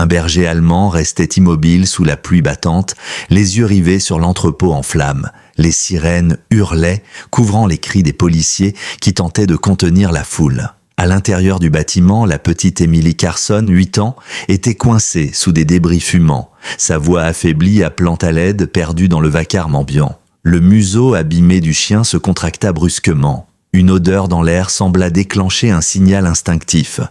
Un berger allemand restait immobile sous la pluie battante, les yeux rivés sur l'entrepôt en flammes. Les sirènes hurlaient, couvrant les cris des policiers qui tentaient de contenir la foule. À l'intérieur du bâtiment, la petite Emily Carson, 8 ans, était coincée sous des débris fumants, sa voix affaiblie appelant à l'aide, perdue dans le vacarme ambiant. Le museau abîmé du chien se contracta brusquement. Une odeur dans l'air sembla déclencher un signal instinctif.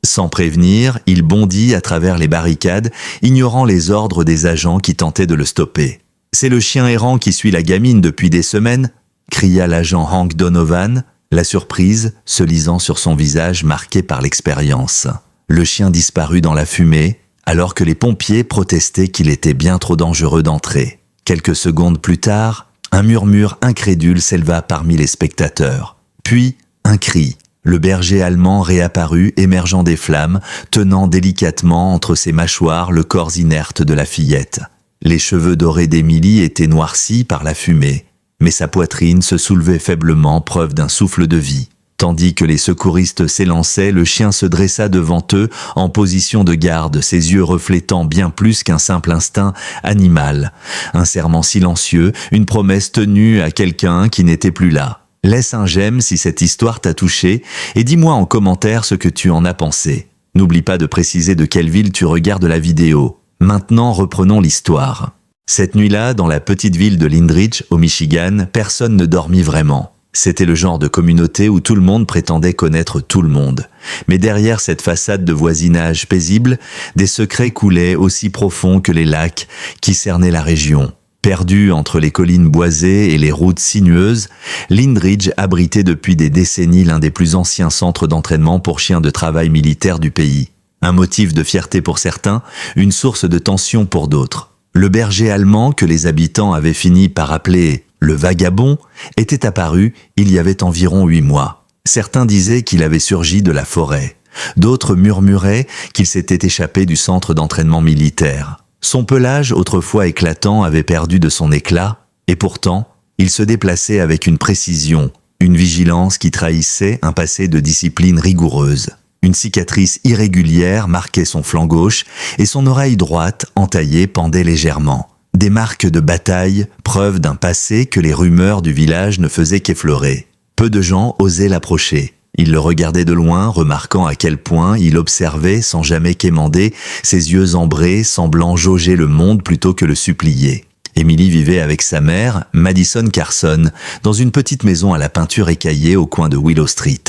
Sans prévenir, il bondit à travers les barricades, ignorant les ordres des agents qui tentaient de le stopper. « C'est le chien errant qui suit la gamine depuis des semaines !» cria l'agent Hank Donovan, la surprise se lisant sur son visage marqué par l'expérience. Le chien disparut dans la fumée, alors que les pompiers protestaient qu'il était bien trop dangereux d'entrer. Quelques secondes plus tard, un murmure incrédule s'éleva parmi les spectateurs. Puis, un cri. Le berger allemand réapparut, émergeant des flammes, tenant délicatement entre ses mâchoires le corps inerte de la fillette. Les cheveux dorés d'Emily étaient noircis par la fumée, mais sa poitrine se soulevait faiblement, preuve d'un souffle de vie. Tandis que les secouristes s'élançaient, le chien se dressa devant eux en position de garde, ses yeux reflétant bien plus qu'un simple instinct animal. Un serment silencieux, une promesse tenue à quelqu'un qui n'était plus là. Laisse un j'aime si cette histoire t'a touché et dis-moi en commentaire ce que tu en as pensé. N'oublie pas de préciser de quelle ville tu regardes la vidéo. Maintenant, reprenons l'histoire. Cette nuit-là, dans la petite ville de Lindridge, au Michigan, personne ne dormit vraiment. C'était le genre de communauté où tout le monde prétendait connaître tout le monde. Mais derrière cette façade de voisinage paisible, des secrets coulaient aussi profonds que les lacs qui cernaient la région. Perdu entre les collines boisées et les routes sinueuses, Lindridge abritait depuis des décennies l'un des plus anciens centres d'entraînement pour chiens de travail militaire du pays. Un motif de fierté pour certains, une source de tension pour d'autres. Le berger allemand que les habitants avaient fini par appeler le vagabond était apparu il y avait environ 8 mois. Certains disaient qu'il avait surgi de la forêt. D'autres murmuraient qu'il s'était échappé du centre d'entraînement militaire. Son pelage, autrefois éclatant, avait perdu de son éclat, et pourtant, il se déplaçait avec une précision, une vigilance qui trahissait un passé de discipline rigoureuse. Une cicatrice irrégulière marquait son flanc gauche, et son oreille droite, entaillée, pendait légèrement. Des marques de bataille, preuve d'un passé que les rumeurs du village ne faisaient qu'effleurer. Peu de gens osaient l'approcher. Ils le regardaient de loin, remarquant à quel point il observait, sans jamais quémander, ses yeux ambrés, semblant jauger le monde plutôt que le supplier. Emily vivait avec sa mère, Madison Carson, dans une petite maison à la peinture écaillée au coin de Willow Street.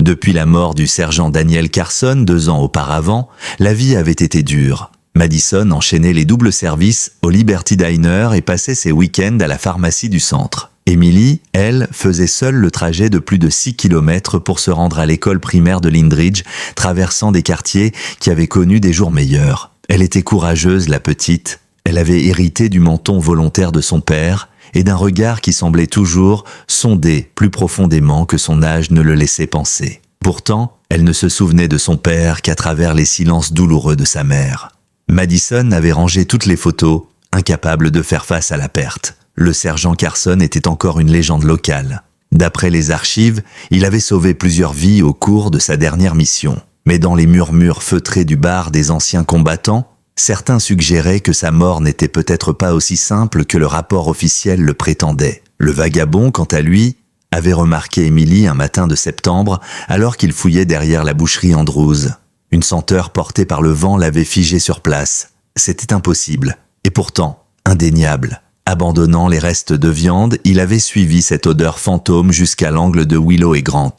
Depuis la mort du sergent Daniel Carson 2 ans auparavant, la vie avait été dure. Madison enchaînait les doubles services au Liberty Diner et passait ses week-ends à la pharmacie du centre. Emily, elle, faisait seule le trajet de plus de 6 kilomètres pour se rendre à l'école primaire de Lindridge, traversant des quartiers qui avaient connu des jours meilleurs. Elle était courageuse, la petite. Elle avait hérité du menton volontaire de son père et d'un regard qui semblait toujours sonder plus profondément que son âge ne le laissait penser. Pourtant, elle ne se souvenait de son père qu'à travers les silences douloureux de sa mère. Madison avait rangé toutes les photos, incapable de faire face à la perte. Le sergent Carson était encore une légende locale. D'après les archives, il avait sauvé plusieurs vies au cours de sa dernière mission. Mais dans les murmures feutrés du bar des anciens combattants, certains suggéraient que sa mort n'était peut-être pas aussi simple que le rapport officiel le prétendait. Le vagabond, quant à lui, avait remarqué Emily un matin de septembre alors qu'il fouillait derrière la boucherie Andrews. Une senteur portée par le vent l'avait figé sur place. C'était impossible, et pourtant indéniable. Abandonnant les restes de viande, il avait suivi cette odeur fantôme jusqu'à l'angle de Willow et Grant.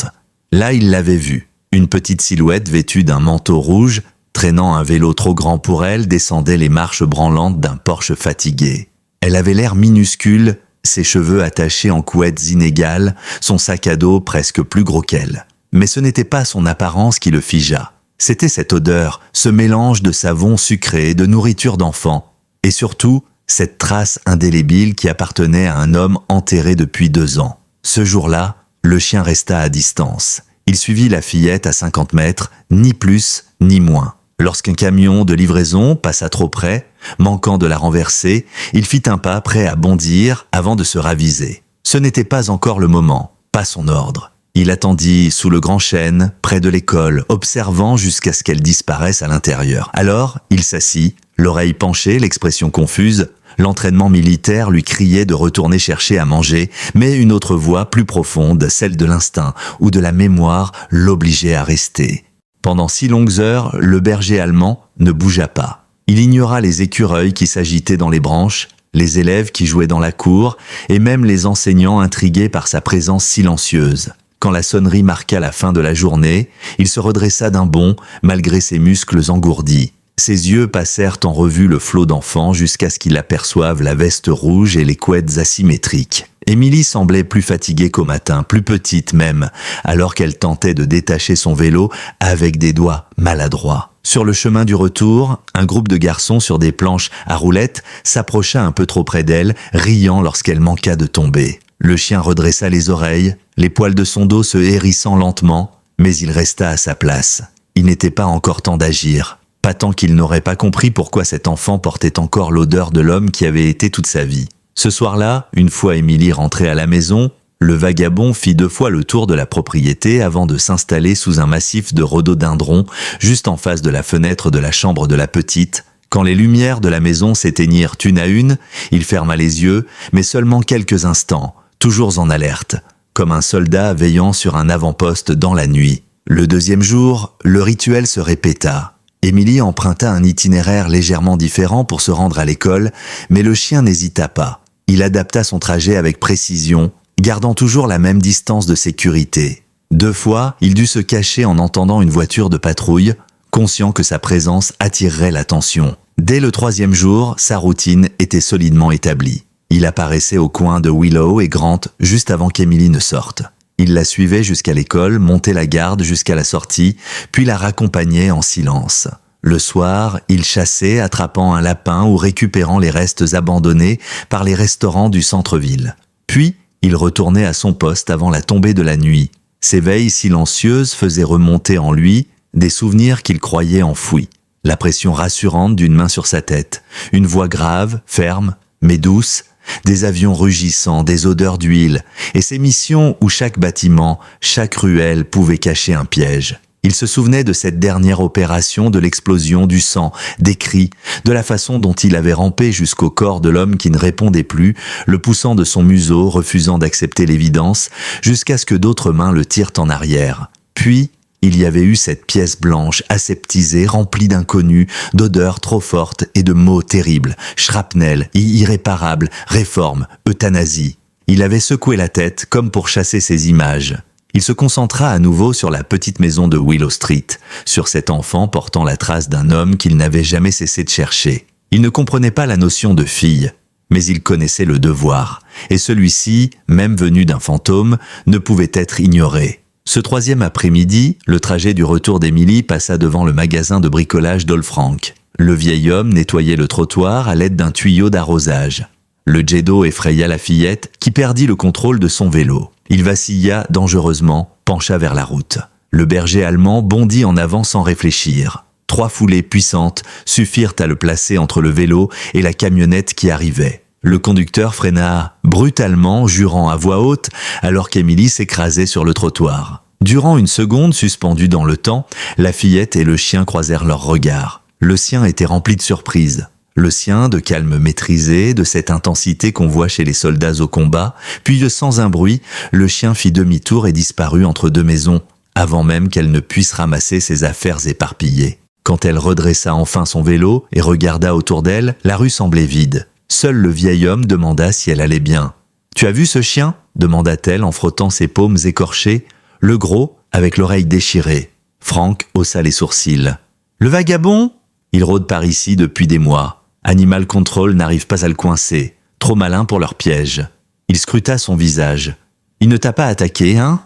Là, il l'avait vue. Une petite silhouette vêtue d'un manteau rouge, traînant un vélo trop grand pour elle, descendait les marches branlantes d'un Porsche fatigué. Elle avait l'air minuscule, ses cheveux attachés en couettes inégales, son sac à dos presque plus gros qu'elle. Mais ce n'était pas son apparence qui le figea. C'était cette odeur, ce mélange de savon sucré et de nourriture d'enfant, et surtout, cette trace indélébile qui appartenait à un homme enterré depuis 2 ans. Ce jour-là, le chien resta à distance. Il suivit la fillette à 50 mètres, ni plus ni moins. Lorsqu'un camion de livraison passa trop près, manquant de la renverser, il fit un pas prêt à bondir avant de se raviser. Ce n'était pas encore le moment, pas son ordre. Il attendit sous le grand chêne, près de l'école, observant jusqu'à ce qu'elle disparaisse à l'intérieur. Alors, il s'assit, l'oreille penchée, l'expression confuse. L'entraînement militaire lui criait de retourner chercher à manger, mais une autre voix plus profonde, celle de l'instinct ou de la mémoire, l'obligeait à rester. Pendant 6 longues heures, le berger allemand ne bougea pas. Il ignora les écureuils qui s'agitaient dans les branches, les élèves qui jouaient dans la cour, et même les enseignants intrigués par sa présence silencieuse. Quand la sonnerie marqua la fin de la journée, il se redressa d'un bond, malgré ses muscles engourdis. Ses yeux passèrent en revue le flot d'enfants jusqu'à ce qu'il aperçoive la veste rouge et les couettes asymétriques. Émilie semblait plus fatiguée qu'au matin, plus petite même, alors qu'elle tentait de détacher son vélo avec des doigts maladroits. Sur le chemin du retour, un groupe de garçons sur des planches à roulettes s'approcha un peu trop près d'elle, riant lorsqu'elle manqua de tomber. Le chien redressa les oreilles, les poils de son dos se hérissant lentement, mais il resta à sa place. Il n'était pas encore temps d'agir. Pas tant qu'il n'aurait pas compris pourquoi cet enfant portait encore l'odeur de l'homme qui avait été toute sa vie. Ce soir-là, une fois Émilie rentrée à la maison, le vagabond fit 2 fois le tour de la propriété avant de s'installer sous un massif de rhododendrons juste en face de la fenêtre de la chambre de la petite. Quand les lumières de la maison s'éteignirent une à une, il ferma les yeux, mais seulement quelques instants, toujours en alerte, comme un soldat veillant sur un avant-poste dans la nuit. Le 2e jour, le rituel se répéta. Émilie emprunta un itinéraire légèrement différent pour se rendre à l'école, mais le chien n'hésita pas. Il adapta son trajet avec précision, gardant toujours la même distance de sécurité. 2 fois, il dut se cacher en entendant une voiture de patrouille, conscient que sa présence attirerait l'attention. Dès le 3e jour, sa routine était solidement établie. Il apparaissait au coin de Willow et Grant juste avant qu'Émilie ne sorte. Il la suivait jusqu'à l'école, montait la garde jusqu'à la sortie, puis la raccompagnait en silence. Le soir, il chassait, attrapant un lapin ou récupérant les restes abandonnés par les restaurants du centre-ville. Puis, il retournait à son poste avant la tombée de la nuit. Ses veilles silencieuses faisaient remonter en lui des souvenirs qu'il croyait enfouis. La pression rassurante d'une main sur sa tête, une voix grave, ferme, mais douce, des avions rugissants, des odeurs d'huile, et ces missions où chaque bâtiment, chaque ruelle pouvait cacher un piège. Il se souvenait de cette dernière opération, de l'explosion, du sang, des cris, de la façon dont il avait rampé jusqu'au corps de l'homme qui ne répondait plus, le poussant de son museau, refusant d'accepter l'évidence, jusqu'à ce que d'autres mains le tirent en arrière. Puis, il y avait eu cette pièce blanche, aseptisée, remplie d'inconnus, d'odeurs trop fortes et de mots terribles. Shrapnel, irréparable, réforme, euthanasie. Il avait secoué la tête comme pour chasser ces images. Il se concentra à nouveau sur la petite maison de Willow Street, sur cet enfant portant la trace d'un homme qu'il n'avait jamais cessé de chercher. Il ne comprenait pas la notion de fille, mais il connaissait le devoir, et celui-ci, même venu d'un fantôme, ne pouvait être ignoré. Ce 3e après-midi, le trajet du retour d'Émilie passa devant le magasin de bricolage d'Olfranc. Le vieil homme nettoyait le trottoir à l'aide d'un tuyau d'arrosage. Le jet d'eau effraya la fillette, qui perdit le contrôle de son vélo. Il vacilla dangereusement, pencha vers la route. Le berger allemand bondit en avant sans réfléchir. 3 foulées puissantes suffirent à le placer entre le vélo et la camionnette qui arrivait. Le conducteur freina brutalement, jurant à voix haute, alors qu'Émilie s'écrasait sur le trottoir. Durant une seconde, suspendue dans le temps, la fillette et le chien croisèrent leurs regards. Le sien était rempli de surprise. Le sien, de calme maîtrisé, de cette intensité qu'on voit chez les soldats au combat, puis sans un bruit, le chien fit demi-tour et disparut entre 2 maisons, avant même qu'elle ne puisse ramasser ses affaires éparpillées. Quand elle redressa enfin son vélo et regarda autour d'elle, la rue semblait vide. Seul le vieil homme demanda si elle allait bien. « Tu as vu ce chien ?» demanda-t-elle en frottant ses paumes écorchées, le gros avec l'oreille déchirée. Frank haussa les sourcils. « Le vagabond ? Il rôde par ici depuis des mois. Animal Control n'arrive pas à le coincer. Trop malin pour leur piège. » Il scruta son visage. « Il ne t'a pas attaqué, hein ?»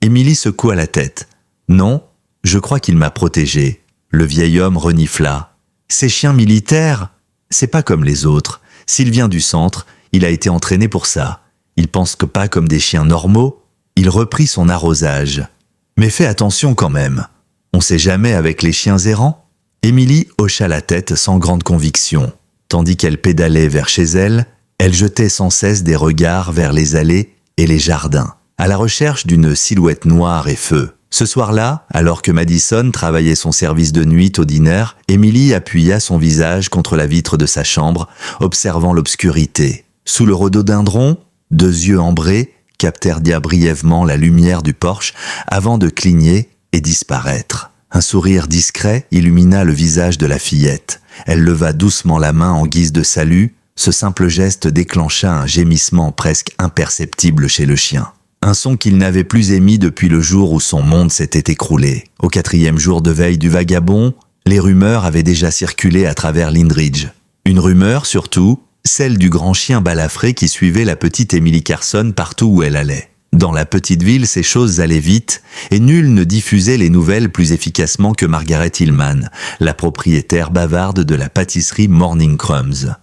Émilie secoua la tête. « Non, je crois qu'il m'a protégée. » Le vieil homme renifla. « Ces chiens militaires, c'est pas comme les autres. S'il vient du centre, il a été entraîné pour ça. Il pense que pas comme des chiens normaux. » Il reprit son arrosage. « Mais fais attention quand même. On sait jamais avec les chiens errants. » Émilie hocha la tête sans grande conviction. Tandis qu'elle pédalait vers chez elle, elle jetait sans cesse des regards vers les allées et les jardins. à la recherche d'une silhouette noire et feu. Ce soir-là, alors que Madison travaillait son service de nuit au dîner, Emily appuya son visage contre la vitre de sa chambre, observant l'obscurité. Sous le rhododendron, 2 yeux ambrés captèrent brièvement la lumière du porche avant de cligner et disparaître. Un sourire discret illumina le visage de la fillette. Elle leva doucement la main en guise de salut. Ce simple geste déclencha un gémissement presque imperceptible chez le chien. Un son qu'il n'avait plus émis depuis le jour où son monde s'était écroulé. Au 4e jour de veille du vagabond, les rumeurs avaient déjà circulé à travers Lindridge. Une rumeur, surtout, celle du grand chien balafré qui suivait la petite Emily Carson partout où elle allait. Dans la petite ville, ces choses allaient vite, et nul ne diffusait les nouvelles plus efficacement que Margaret Hillman, la propriétaire bavarde de la pâtisserie Morning Crumbs.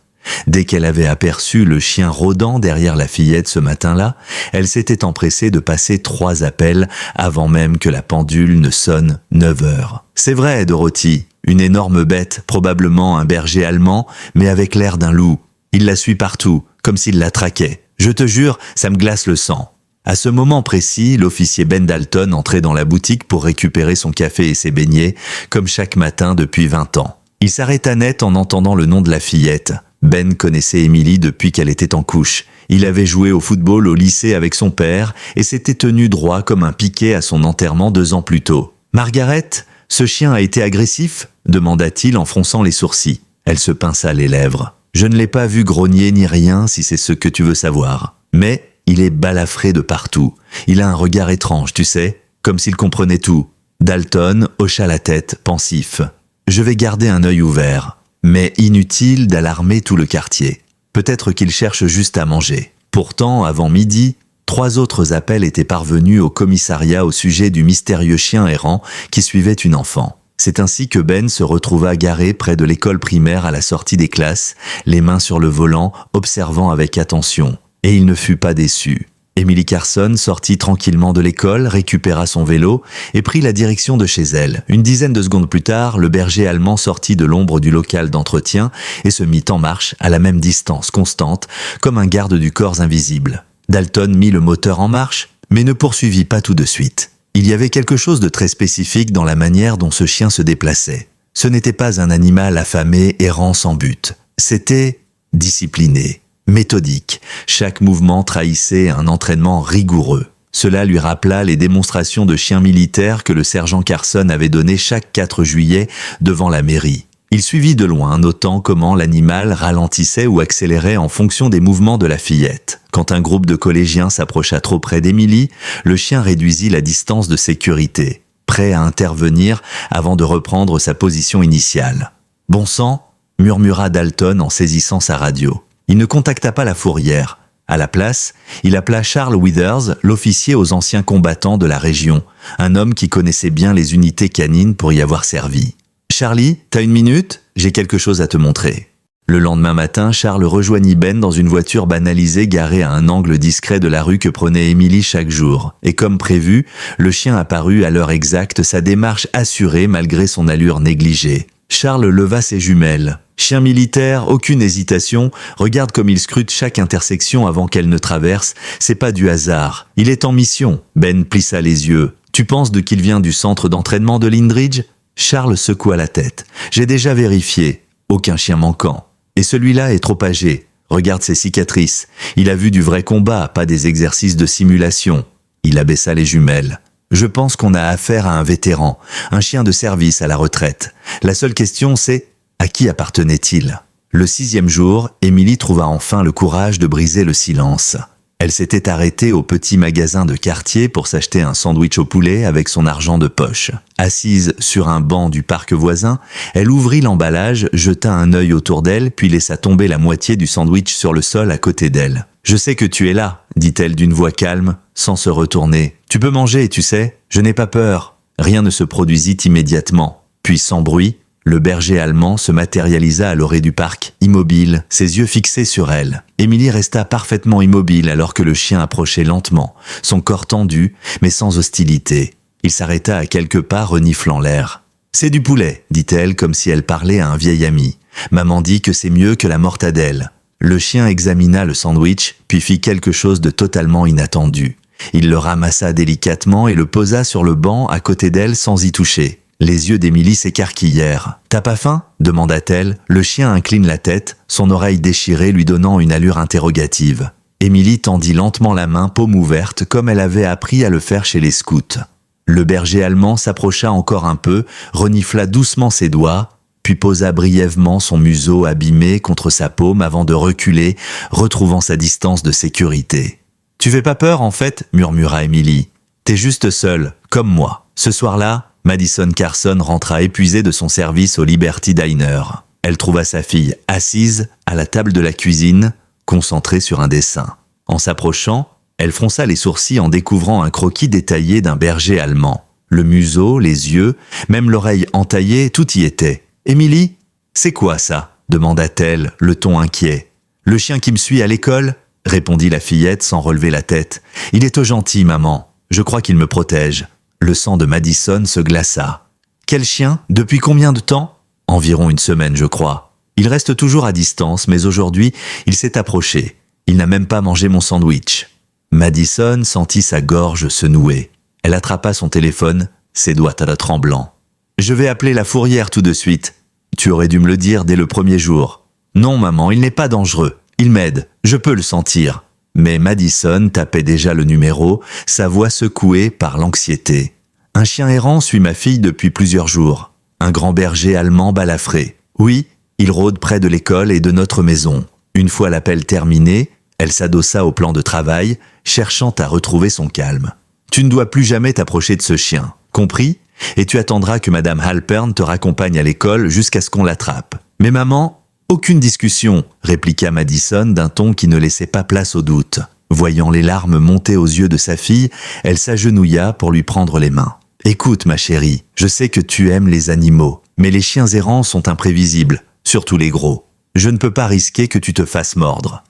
Dès qu'elle avait aperçu le chien rôdant derrière la fillette ce matin-là, elle s'était empressée de passer 3 appels avant même que la pendule ne sonne 9 heures. « C'est vrai, Dorothy, une énorme bête, probablement un berger allemand, mais avec l'air d'un loup. Il la suit partout, comme s'il la traquait. Je te jure, ça me glace le sang. » À ce moment précis, l'officier Ben Dalton entrait dans la boutique pour récupérer son café et ses beignets, comme chaque matin depuis 20 ans. Il s'arrêta net en entendant le nom de la fillette. Ben connaissait Emily depuis qu'elle était en couche. Il avait joué au football au lycée avec son père et s'était tenu droit comme un piquet à son enterrement 2 ans plus tôt. « Margaret, ce chien a été agressif ?» demanda-t-il en fronçant les sourcils. Elle se pinça les lèvres. « Je ne l'ai pas vu grogner ni rien si c'est ce que tu veux savoir. Mais il est balafré de partout. Il a un regard étrange, tu sais, comme s'il comprenait tout. » Dalton hocha la tête, pensif. « Je vais garder un œil ouvert. » Mais inutile d'alarmer tout le quartier. Peut-être qu'il cherche juste à manger. Pourtant, avant midi, 3 autres appels étaient parvenus au commissariat au sujet du mystérieux chien errant qui suivait une enfant. C'est ainsi que Ben se retrouva garé près de l'école primaire à la sortie des classes, les mains sur le volant, observant avec attention. Et il ne fut pas déçu. Emily Carson sortit tranquillement de l'école, récupéra son vélo et prit la direction de chez elle. Une dizaine de secondes plus tard, le berger allemand sortit de l'ombre du local d'entretien et se mit en marche à la même distance constante, comme un garde du corps invisible. Dalton mit le moteur en marche, mais ne poursuivit pas tout de suite. Il y avait quelque chose de très spécifique dans la manière dont ce chien se déplaçait. Ce n'était pas un animal affamé errant sans but. C'était discipliné. Méthodique, chaque mouvement trahissait un entraînement rigoureux. Cela lui rappela les démonstrations de chiens militaires que le sergent Carson avait données chaque 4 juillet devant la mairie. Il suivit de loin, notant comment l'animal ralentissait ou accélérait en fonction des mouvements de la fillette. Quand un groupe de collégiens s'approcha trop près d'Emily, le chien réduisit la distance de sécurité, prêt à intervenir avant de reprendre sa position initiale. « Bon sang !» murmura Dalton en saisissant sa radio. Il ne contacta pas la fourrière. À la place, il appela Charles Withers, l'officier aux anciens combattants de la région, un homme qui connaissait bien les unités canines pour y avoir servi. « Charlie, t'as 1 minute ? J'ai quelque chose à te montrer. » Le lendemain matin, Charles rejoignit Ben dans une voiture banalisée garée à un angle discret de la rue que prenait Emily chaque jour. Et comme prévu, le chien apparut à l'heure exacte, sa démarche assurée malgré son allure négligée. Charles leva ses jumelles. Chien militaire, aucune hésitation, regarde comme il scrute chaque intersection avant qu'elle ne traverse, c'est pas du hasard. Il est en mission. Ben plissa les yeux. Tu penses qu'il vient du centre d'entraînement de Lindridge ? Charles secoua la tête. J'ai déjà vérifié. Aucun chien manquant. Et celui-là est trop âgé. Regarde ses cicatrices. Il a vu du vrai combat, pas des exercices de simulation. Il abaissa les jumelles. Je pense qu'on a affaire à un vétéran, un chien de service à la retraite. La seule question c'est, à qui appartenait-il ? Le 6e jour, Emily trouva enfin le courage de briser le silence. Elle s'était arrêtée au petit magasin de quartier pour s'acheter un sandwich au poulet avec son argent de poche. Assise sur un banc du parc voisin, elle ouvrit l'emballage, jeta un œil autour d'elle, puis laissa tomber la moitié du sandwich sur le sol à côté d'elle. « Je sais que tu es là », dit-elle d'une voix calme, sans se retourner. « Tu peux manger, tu sais, je n'ai pas peur. » Rien ne se produisit immédiatement. Puis sans bruit, le berger allemand se matérialisa à l'orée du parc, immobile, ses yeux fixés sur elle. Emily resta parfaitement immobile alors que le chien approchait lentement, son corps tendu, mais sans hostilité. Il s'arrêta à quelques pas, reniflant l'air. « C'est du poulet », dit-elle comme si elle parlait à un vieil ami. « Maman dit que c'est mieux que la mortadelle. » Le chien examina le sandwich, puis fit quelque chose de totalement inattendu. Il le ramassa délicatement et le posa sur le banc à côté d'elle sans y toucher. Les yeux d'Émilie s'écarquillèrent. « T'as pas faim ?» demanda-t-elle. Le chien incline la tête, son oreille déchirée lui donnant une allure interrogative. Émilie tendit lentement la main, paume ouverte, comme elle avait appris à le faire chez les scouts. Le berger allemand s'approcha encore un peu, renifla doucement ses doigts, puis posa brièvement son museau abîmé contre sa paume avant de reculer, retrouvant sa distance de sécurité. « Tu fais pas peur, en fait ?» murmura Émilie. « T'es juste seule, comme moi. » Ce soir-là, Madison Carson rentra épuisée de son service au Liberty Diner. Elle trouva sa fille assise à la table de la cuisine, concentrée sur un dessin. En s'approchant, elle fronça les sourcils en découvrant un croquis détaillé d'un berger allemand. Le museau, les yeux, même l'oreille entaillée, tout y était. « Émilie, c'est quoi ça ?» demanda-t-elle, le ton inquiet. « Le chien qui me suit à l'école ?» répondit la fillette sans relever la tête. « Il est au gentil, maman. Je crois qu'il me protège. » Le sang de Madison se glaça. « Quel chien? Depuis combien de temps ?»« Environ une semaine, je crois. Il reste toujours à distance, mais aujourd'hui, il s'est approché. Il n'a même pas mangé mon sandwich. » Madison sentit sa gorge se nouer. Elle attrapa son téléphone, ses doigts tremblants. « Je vais appeler la fourrière tout de suite. Tu aurais dû me le dire dès le premier jour. »« Non, maman, il n'est pas dangereux. Il m'aide. Je peux le sentir. » Mais Madison tapait déjà le numéro, sa voix secouée par l'anxiété. « Un chien errant suit ma fille depuis plusieurs jours. Un grand berger allemand balafré. Oui, il rôde près de l'école et de notre maison. » Une fois l'appel terminé, elle s'adossa au plan de travail, cherchant à retrouver son calme. « Tu ne dois plus jamais t'approcher de ce chien, compris? Et tu attendras que Madame Halpern te raccompagne à l'école jusqu'à ce qu'on l'attrape. »« Mais maman, aucune discussion, » répliqua Madison d'un ton qui ne laissait pas place au doute. Voyant les larmes monter aux yeux de sa fille, elle s'agenouilla pour lui prendre les mains. « Écoute, ma chérie, je sais que tu aimes les animaux, mais les chiens errants sont imprévisibles, surtout les gros. Je ne peux pas risquer que tu te fasses mordre. »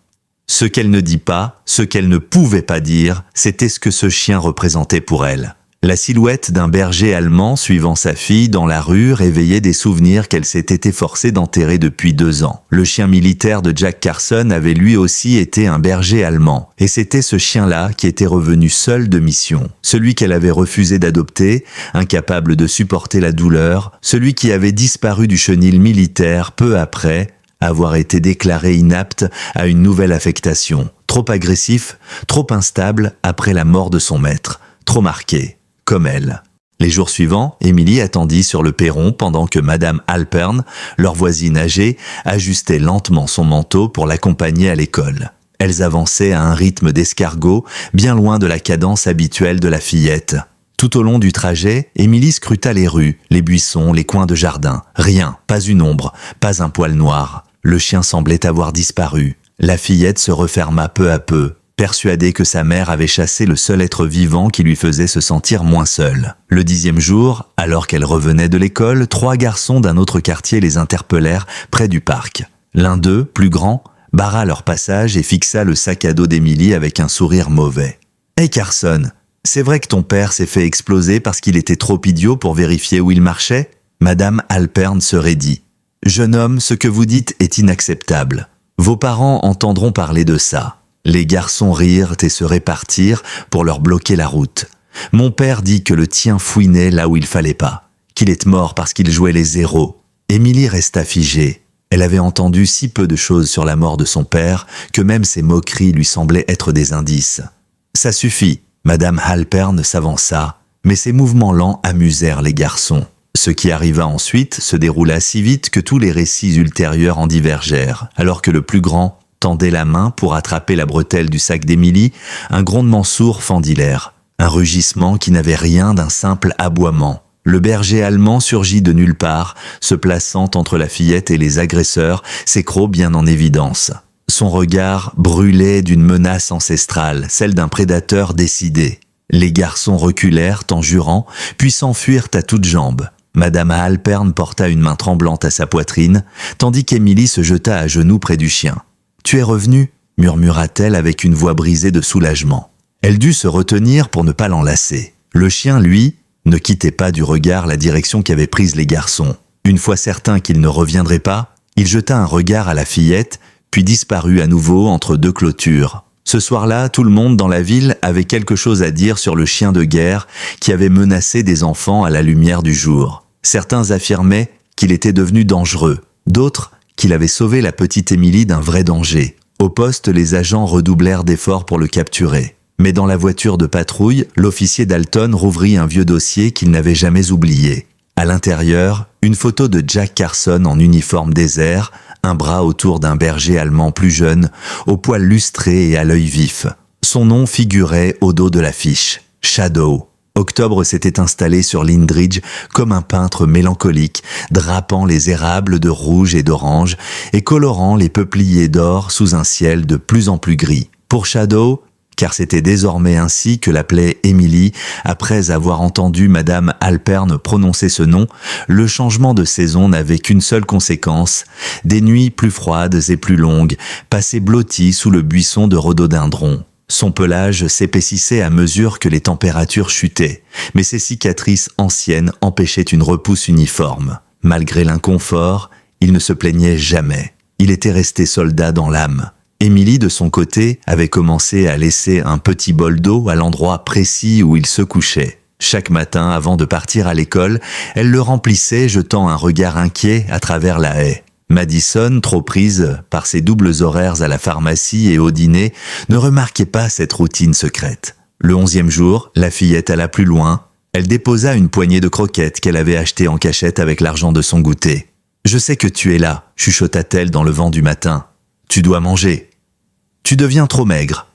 Ce qu'elle ne dit pas, ce qu'elle ne pouvait pas dire, c'était ce que ce chien représentait pour elle. La silhouette d'un berger allemand suivant sa fille dans la rue réveillait des souvenirs qu'elle s'était efforcée d'enterrer depuis 2 ans. Le chien militaire de Jack Carson avait lui aussi été un berger allemand. Et c'était ce chien-là qui était revenu seul de mission. Celui qu'elle avait refusé d'adopter, incapable de supporter la douleur, celui qui avait disparu du chenil militaire peu après avoir été déclaré inapte à une nouvelle affectation. Trop agressif, trop instable après la mort de son maître, trop marqué. Comme elle. Les jours suivants, Émilie attendit sur le perron pendant que Madame Halpern, leur voisine âgée, ajustait lentement son manteau pour l'accompagner à l'école. Elles avançaient à un rythme d'escargot, bien loin de la cadence habituelle de la fillette. Tout au long du trajet, Émilie scruta les rues, les buissons, les coins de jardin. Rien, pas une ombre, pas un poil noir. Le chien semblait avoir disparu. La fillette se referma peu à peu, persuadée que sa mère avait chassé le seul être vivant qui lui faisait se sentir moins seule. Le 10e jour, alors qu'elle revenait de l'école, 3 garçons d'un autre quartier les interpellèrent près du parc. L'un d'eux, plus grand, barra leur passage et fixa le sac à dos d'Émilie avec un sourire mauvais. « Hey Carson, c'est vrai que ton père s'est fait exploser parce qu'il était trop idiot pour vérifier où il marchait ?» Madame Halpern se raidit. « Jeune homme, ce que vous dites est inacceptable. Vos parents entendront parler de ça. » Les garçons rirent et se répartirent pour leur bloquer la route. Mon père dit que le tien fouinait là où il fallait pas, qu'il est mort parce qu'il jouait les héros. Émilie resta figée. Elle avait entendu si peu de choses sur la mort de son père que même ses moqueries lui semblaient être des indices. Ça suffit, Madame Halpern s'avança, mais ses mouvements lents amusèrent les garçons. Ce qui arriva ensuite se déroula si vite que tous les récits ultérieurs en divergèrent, alors que le plus grand tendait la main pour attraper la bretelle du sac d'Émilie, un grondement sourd fendit l'air. Un rugissement qui n'avait rien d'un simple aboiement. Le berger allemand surgit de nulle part, se plaçant entre la fillette et les agresseurs, ses crocs bien en évidence. Son regard brûlait d'une menace ancestrale, celle d'un prédateur décidé. Les garçons reculèrent en jurant, puis s'enfuirent à toutes jambes. Madame Halpern porta une main tremblante à sa poitrine, tandis qu'Émilie se jeta à genoux près du chien. « Tu es revenu ?» murmura-t-elle avec une voix brisée de soulagement. Elle dut se retenir pour ne pas l'enlacer. Le chien, lui, ne quittait pas du regard la direction qu'avaient prise les garçons. Une fois certain qu'il ne reviendrait pas, il jeta un regard à la fillette, puis disparut à nouveau entre 2 clôtures. Ce soir-là, tout le monde dans la ville avait quelque chose à dire sur le chien de guerre qui avait menacé des enfants à la lumière du jour. Certains affirmaient qu'il était devenu dangereux, d'autres qu'il avait sauvé la petite Émilie d'un vrai danger. Au poste, les agents redoublèrent d'efforts pour le capturer. Mais dans la voiture de patrouille, l'officier Dalton rouvrit un vieux dossier qu'il n'avait jamais oublié. À l'intérieur, une photo de Jack Carson en uniforme désert, un bras autour d'un berger allemand plus jeune, aux poils lustrés et à l'œil vif. Son nom figurait au dos de l'affiche, Shadow. Octobre s'était installé sur Lindridge comme un peintre mélancolique, drapant les érables de rouge et d'orange et colorant les peupliers d'or sous un ciel de plus en plus gris. Pour Shadow, car c'était désormais ainsi que l'appelait Emily, après avoir entendu Madame Halpern prononcer ce nom, le changement de saison n'avait qu'une seule conséquence, des nuits plus froides et plus longues, passées blotties sous le buisson de rhododendron. Son pelage s'épaississait à mesure que les températures chutaient, mais ses cicatrices anciennes empêchaient une repousse uniforme. Malgré l'inconfort, il ne se plaignait jamais. Il était resté soldat dans l'âme. Émilie, de son côté, avait commencé à laisser un petit bol d'eau à l'endroit précis où il se couchait. Chaque matin, avant de partir à l'école, elle le remplissait, jetant un regard inquiet à travers la haie. Madison, trop prise par ses doubles horaires à la pharmacie et au dîner, ne remarquait pas cette routine secrète. Le 11e jour, la fillette alla plus loin. Elle déposa une poignée de croquettes qu'elle avait achetées en cachette avec l'argent de son goûter. « Je sais que tu es là », chuchota-t-elle dans le vent du matin. « Tu dois manger. Tu deviens trop maigre. »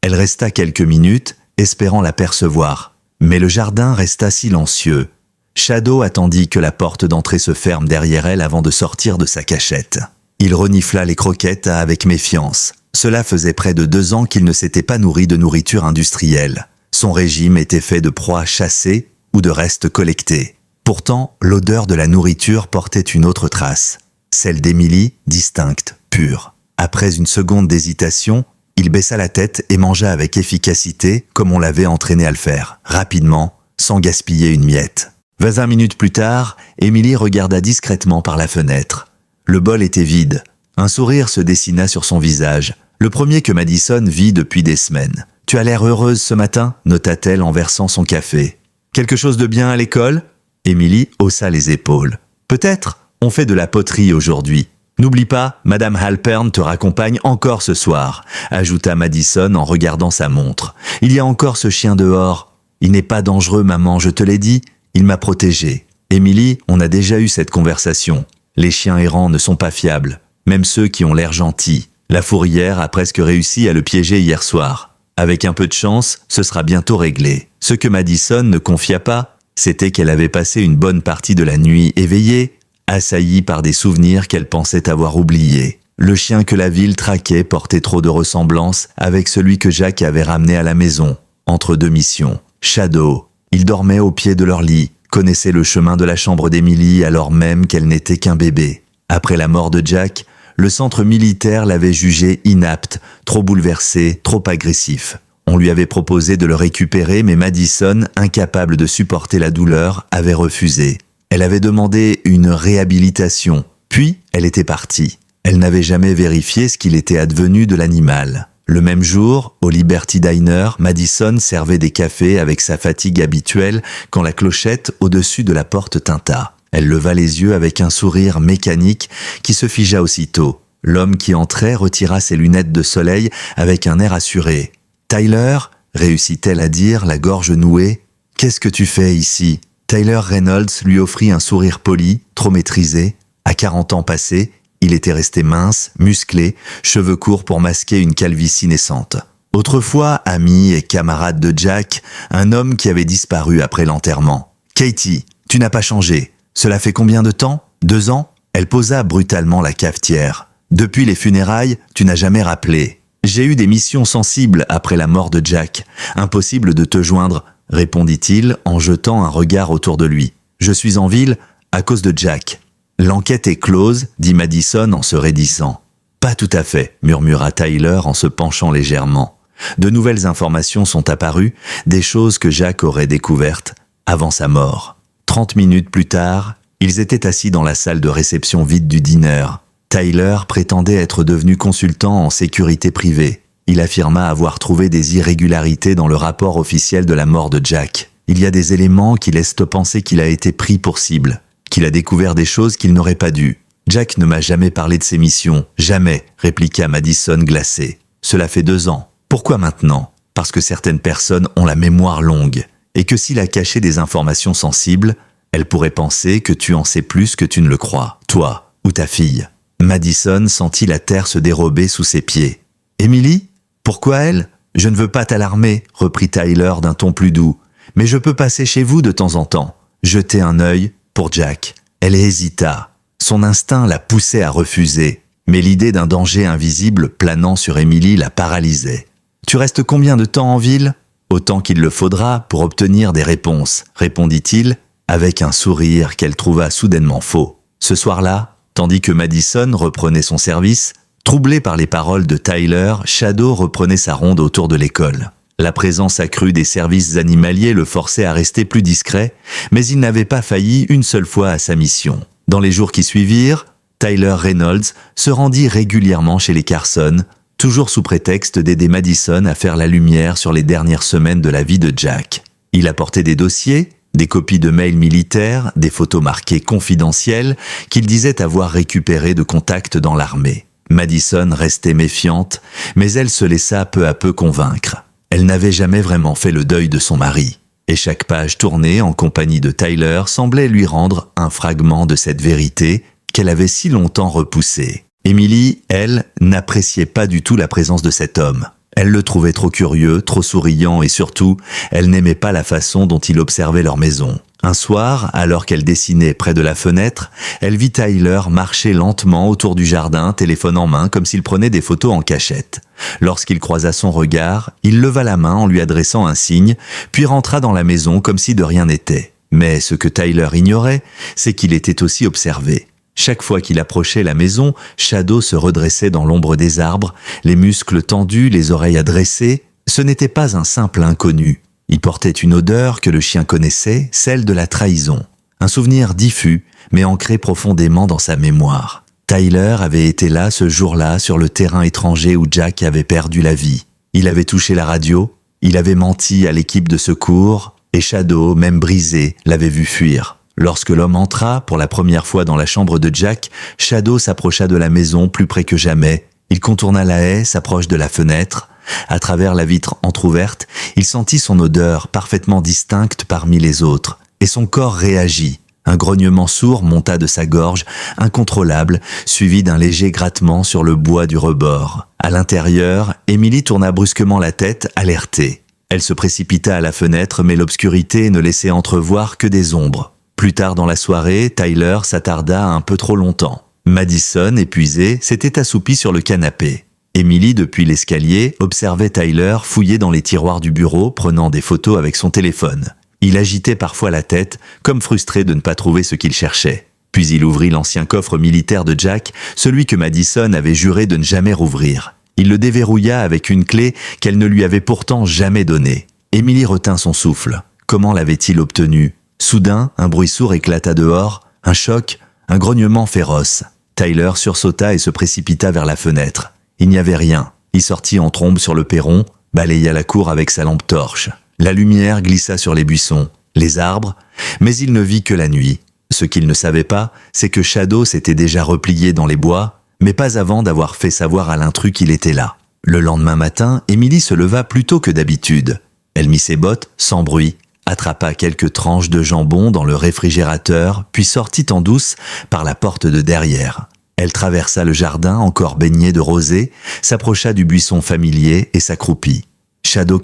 Elle resta quelques minutes, espérant l'apercevoir. Mais le jardin resta silencieux. Shadow attendit que la porte d'entrée se ferme derrière elle avant de sortir de sa cachette. Il renifla les croquettes avec méfiance. Cela faisait près de 2 ans qu'il ne s'était pas nourri de nourriture industrielle. Son régime était fait de proies chassées ou de restes collectés. Pourtant, l'odeur de la nourriture portait une autre trace. Celle d'Emily, distincte, pure. Après une seconde d'hésitation, il baissa la tête et mangea avec efficacité comme on l'avait entraîné à le faire, rapidement, sans gaspiller une miette. 20 minutes plus tard, Emily regarda discrètement par la fenêtre. Le bol était vide. Un sourire se dessina sur son visage, le premier que Madison vit depuis des semaines. « Tu as l'air heureuse ce matin » nota-t-elle en versant son café. « Quelque chose de bien à l'école » Emily haussa les épaules. « Peut-être, on fait de la poterie aujourd'hui. N'oublie pas, Madame Halpern te raccompagne encore ce soir » ajouta Madison en regardant sa montre. « Il y a encore ce chien dehors. Il n'est pas dangereux, maman, je te l'ai dit. Il m'a protégé. Emily, on a déjà eu cette conversation. Les chiens errants ne sont pas fiables, même ceux qui ont l'air gentils. La fourrière a presque réussi à le piéger hier soir. Avec un peu de chance, ce sera bientôt réglé. Ce que Madison ne confia pas, c'était qu'elle avait passé une bonne partie de la nuit éveillée, assaillie par des souvenirs qu'elle pensait avoir oubliés. Le chien que la ville traquait portait trop de ressemblances avec celui que Jack avait ramené à la maison, entre 2 missions. Shadow. Il dormait au pied de leur lit, connaissait le chemin de la chambre d'Emily alors même qu'elle n'était qu'un bébé. Après la mort de Jack, le centre militaire l'avait jugé inapte, trop bouleversé, trop agressif. On lui avait proposé de le récupérer, mais Madison, incapable de supporter la douleur, avait refusé. Elle avait demandé une réhabilitation, puis elle était partie. Elle n'avait jamais vérifié ce qu'il était advenu de l'animal. Le même jour, au Liberty Diner, Madison servait des cafés avec sa fatigue habituelle quand la clochette au-dessus de la porte tinta. Elle leva les yeux avec un sourire mécanique qui se figea aussitôt. L'homme qui entrait retira ses lunettes de soleil avec un air assuré. « Tyler » réussit-elle à dire, la gorge nouée. « Qu'est-ce que tu fais ici ?» Tyler Reynolds lui offrit un sourire poli, trop maîtrisé. À 40 ans passés, il était resté mince, musclé, cheveux courts pour masquer une calvitie naissante. Autrefois ami et camarade de Jack, un homme qui avait disparu après l'enterrement. « Katie, tu n'as pas changé. Cela fait combien de temps ? 2 ans ?» Elle posa brutalement la cafetière. « Depuis les funérailles, tu n'as jamais rappelé. J'ai eu des missions sensibles après la mort de Jack. Impossible de te joindre, » répondit-il en jetant un regard autour de lui. « Je suis en ville à cause de Jack. » « L'enquête est close, » dit Madison en se raidissant. « Pas tout à fait, » murmura Tyler en se penchant légèrement. De nouvelles informations sont apparues, des choses que Jack aurait découvertes avant sa mort. 30 minutes plus tard, ils étaient assis dans la salle de réception vide du dîner. Tyler prétendait être devenu consultant en sécurité privée. il affirma avoir trouvé des irrégularités dans le rapport officiel de la mort de Jack. Il y a des éléments qui laissent penser qu'il a été pris pour cible, qu'il a découvert des choses qu'il n'aurait pas dû. Jack ne m'a jamais parlé de ses missions, jamais, répliqua Madison glacée. Cela fait 2 ans. Pourquoi maintenant? Parce que certaines personnes ont la mémoire longue, et que s'il a caché des informations sensibles, elle pourrait penser que tu en sais plus que tu ne le crois, toi ou ta fille. Madison sentit la terre se dérober sous ses pieds. « Emily? Pourquoi elle? Je ne veux pas t'alarmer, reprit Tyler d'un ton plus doux. Mais je peux passer chez vous de temps en temps. Jeter un œil pour Jack. » Elle hésita. Son instinct la poussait à refuser, mais l'idée d'un danger invisible planant sur Emily la paralysait. « Tu restes combien de temps en ville? » « Autant qu'il le faudra pour obtenir des réponses, répondit-il, avec un sourire qu'elle trouva soudainement faux. Ce soir-là, tandis que Madison reprenait son service, troublé par les paroles de Tyler, Shadow reprenait sa ronde autour de l'école. La présence accrue des services animaliers le forçait à rester plus discret, mais il n'avait pas failli une seule fois à sa mission. Dans les jours qui suivirent, Tyler Reynolds se rendit régulièrement chez les Carson, toujours sous prétexte d'aider Madison à faire la lumière sur les dernières semaines de la vie de Jack. Il apportait des dossiers, des copies de mails militaires, des photos marquées confidentielles qu'il disait avoir récupérées de contacts dans l'armée. Madison restait méfiante, mais elle se laissa peu à peu convaincre. Elle n'avait jamais vraiment fait le deuil de son mari, et chaque page tournée en compagnie de Tyler semblait lui rendre un fragment de cette vérité qu'elle avait si longtemps repoussée. Emily, elle, n'appréciait pas du tout la présence de cet homme. Elle le trouvait trop curieux, trop souriant et surtout, elle n'aimait pas la façon dont il observait leur maison. Un soir, alors qu'elle dessinait près de la fenêtre, elle vit Tyler marcher lentement autour du jardin, téléphone en main, comme s'il prenait des photos en cachette. Lorsqu'il croisa son regard, il leva la main en lui adressant un signe, puis rentra dans la maison comme si de rien n'était. Mais ce que Tyler ignorait, c'est qu'il était aussi observé. Chaque fois qu'il approchait la maison, Shadow se redressait dans l'ombre des arbres, les muscles tendus, les oreilles adressées. Ce n'était pas un simple inconnu. Il portait une odeur que le chien connaissait, celle de la trahison. Un souvenir diffus, mais ancré profondément dans sa mémoire. Tyler avait été là ce jour-là sur le terrain étranger où Jack avait perdu la vie. Il avait touché la radio, il avait menti à l'équipe de secours, et Shadow, même brisé, l'avait vu fuir. Lorsque l'homme entra pour la première fois dans la chambre de Jack, Shadow s'approcha de la maison plus près que jamais. Il contourna la haie, s'approche de la fenêtre. À travers la vitre entr'ouverte, il sentit son odeur parfaitement distincte parmi les autres, et son corps réagit. Un grognement sourd monta de sa gorge, incontrôlable, suivi d'un léger grattement sur le bois du rebord. À l'intérieur, Emily tourna brusquement la tête, alertée. Elle se précipita à la fenêtre, mais l'obscurité ne laissait entrevoir que des ombres. Plus tard dans la soirée, Tyler s'attarda un peu trop longtemps. Madison, épuisée, s'était assoupie sur le canapé. Emily, depuis l'escalier, observait Tyler fouiller dans les tiroirs du bureau, prenant des photos avec son téléphone. Il agitait parfois la tête, comme frustré de ne pas trouver ce qu'il cherchait. Puis il ouvrit l'ancien coffre militaire de Jack, celui que Madison avait juré de ne jamais rouvrir. Il le déverrouilla avec une clé qu'elle ne lui avait pourtant jamais donnée. Emily retint son souffle. Comment l'avait-il obtenu ? Soudain, un bruit sourd éclata dehors, un choc, un grognement féroce. Tyler sursauta et se précipita vers la fenêtre. Il n'y avait rien. Il sortit en trombe sur le perron, balaya la cour avec sa lampe torche. La lumière glissa sur les buissons, les arbres, mais il ne vit que la nuit. Ce qu'il ne savait pas, c'est que Shadow s'était déjà replié dans les bois, mais pas avant d'avoir fait savoir à l'intrus qu'il était là. Le lendemain matin, Emily se leva plus tôt que d'habitude. Elle mit ses bottes, sans bruit, attrapa quelques tranches de jambon dans le réfrigérateur, puis sortit en douce par la porte de derrière. Elle traversa le jardin encore baigné de rosée, s'approcha du buisson familier et s'accroupit. « Shadow ? »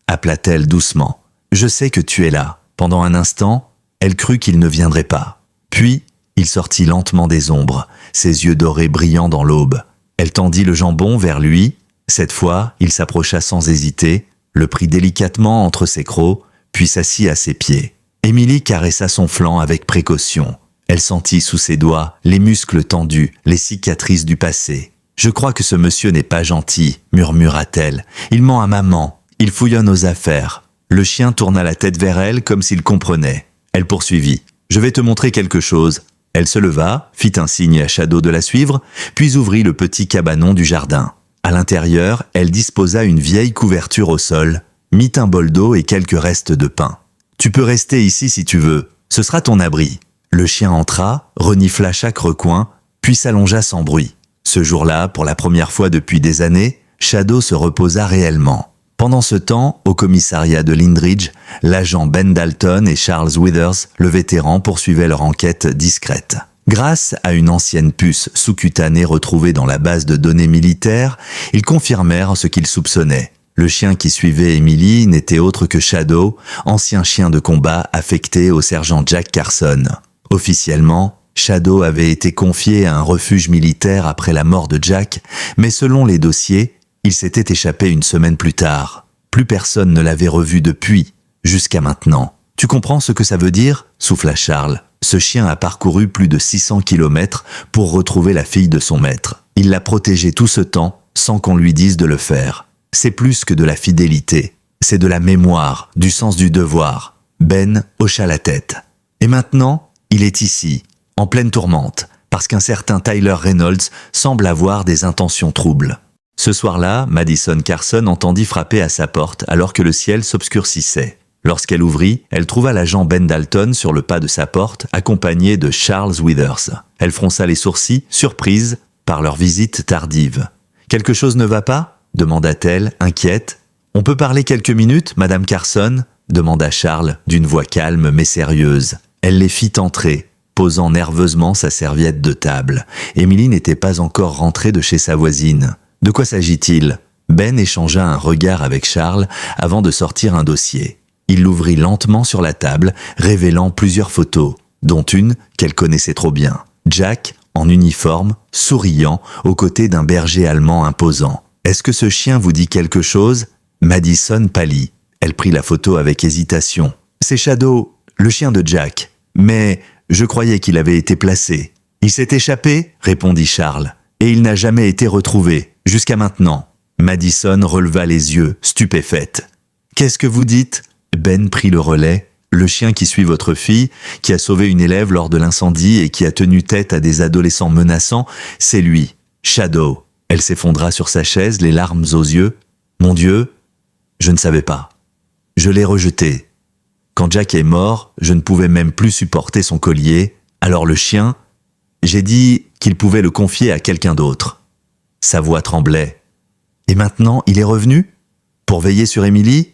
appela-t-elle doucement. « Je sais que tu es là. » Pendant un instant, elle crut qu'il ne viendrait pas. Puis, il sortit lentement des ombres, ses yeux dorés brillant dans l'aube. Elle tendit le jambon vers lui. Cette fois, il s'approcha sans hésiter, le prit délicatement entre ses crocs, puis s'assit à ses pieds. Emily caressa son flanc avec précaution. Elle sentit sous ses doigts les muscles tendus, les cicatrices du passé. « Je crois que ce monsieur n'est pas gentil, » murmura-t-elle. « Il ment à maman. Il fouillonne aux affaires. » Le chien tourna la tête vers elle comme s'il comprenait. Elle poursuivit. « Je vais te montrer quelque chose. » Elle se leva, fit un signe à Shadow de la suivre, puis ouvrit le petit cabanon du jardin. À l'intérieur, elle disposa une vieille couverture au sol, mit un bol d'eau et quelques restes de pain. « Tu peux rester ici si tu veux, ce sera ton abri. » Le chien entra, renifla chaque recoin, puis s'allongea sans bruit. Ce jour-là, pour la première fois depuis des années, Shadow se reposa réellement. Pendant ce temps, au commissariat de Lindridge, l'agent Ben Dalton et Charles Withers, le vétéran, poursuivaient leur enquête discrète. Grâce à une ancienne puce sous-cutanée retrouvée dans la base de données militaire, ils confirmèrent ce qu'ils soupçonnaient. Le chien qui suivait Emily n'était autre que Shadow, ancien chien de combat affecté au sergent Jack Carson. Officiellement, Shadow avait été confié à un refuge militaire après la mort de Jack, mais selon les dossiers, il s'était échappé une semaine plus tard. Plus personne ne l'avait revu depuis, jusqu'à maintenant. « Tu comprends ce que ça veut dire ?» souffla Charles. Ce chien a parcouru plus de 600 kilomètres pour retrouver la fille de son maître. Il l'a protégée tout ce temps sans qu'on lui dise de le faire. C'est plus que de la fidélité. C'est de la mémoire, du sens du devoir. Ben hocha la tête. Et maintenant, il est ici, en pleine tourmente, parce qu'un certain Tyler Reynolds semble avoir des intentions troubles. Ce soir-là, Madison Carson entendit frapper à sa porte alors que le ciel s'obscurcissait. Lorsqu'elle ouvrit, elle trouva l'agent Ben Dalton sur le pas de sa porte, accompagné de Charles Withers. Elle fronça les sourcils, surprise par leur visite tardive. « Quelque chose ne va pas ?» demanda-t-elle, inquiète. « On peut parler quelques minutes, Madame Carson ?» demanda Charles, d'une voix calme mais sérieuse. Elle les fit entrer, posant nerveusement sa serviette de table. Emily n'était pas encore rentrée de chez sa voisine. « De quoi s'agit-il » Ben échangea un regard avec Charles avant de sortir un dossier. Il l'ouvrit lentement sur la table, révélant plusieurs photos, dont une qu'elle connaissait trop bien. Jack, en uniforme, souriant, aux côtés d'un berger allemand imposant. « Est-ce que ce chien vous dit quelque chose ?» Madison pâlit. Elle prit la photo avec hésitation. « C'est Shadow, le chien de Jack. Mais je croyais qu'il avait été placé. »« Il s'est échappé ?» répondit Charles. « Et il n'a jamais été retrouvé, jusqu'à maintenant. » Madison releva les yeux, stupéfaite. « Qu'est-ce que vous dites ?» Ben prit le relais. Le chien qui suit votre fille, qui a sauvé une élève lors de l'incendie et qui a tenu tête à des adolescents menaçants, c'est lui, Shadow. Elle s'effondra sur sa chaise, les larmes aux yeux. Mon Dieu, je ne savais pas. Je l'ai rejeté. Quand Jack est mort, je ne pouvais même plus supporter son collier. Alors le chien, j'ai dit qu'il pouvait le confier à quelqu'un d'autre. Sa voix tremblait. Et maintenant, il est revenu ? Pour veiller sur Emily ?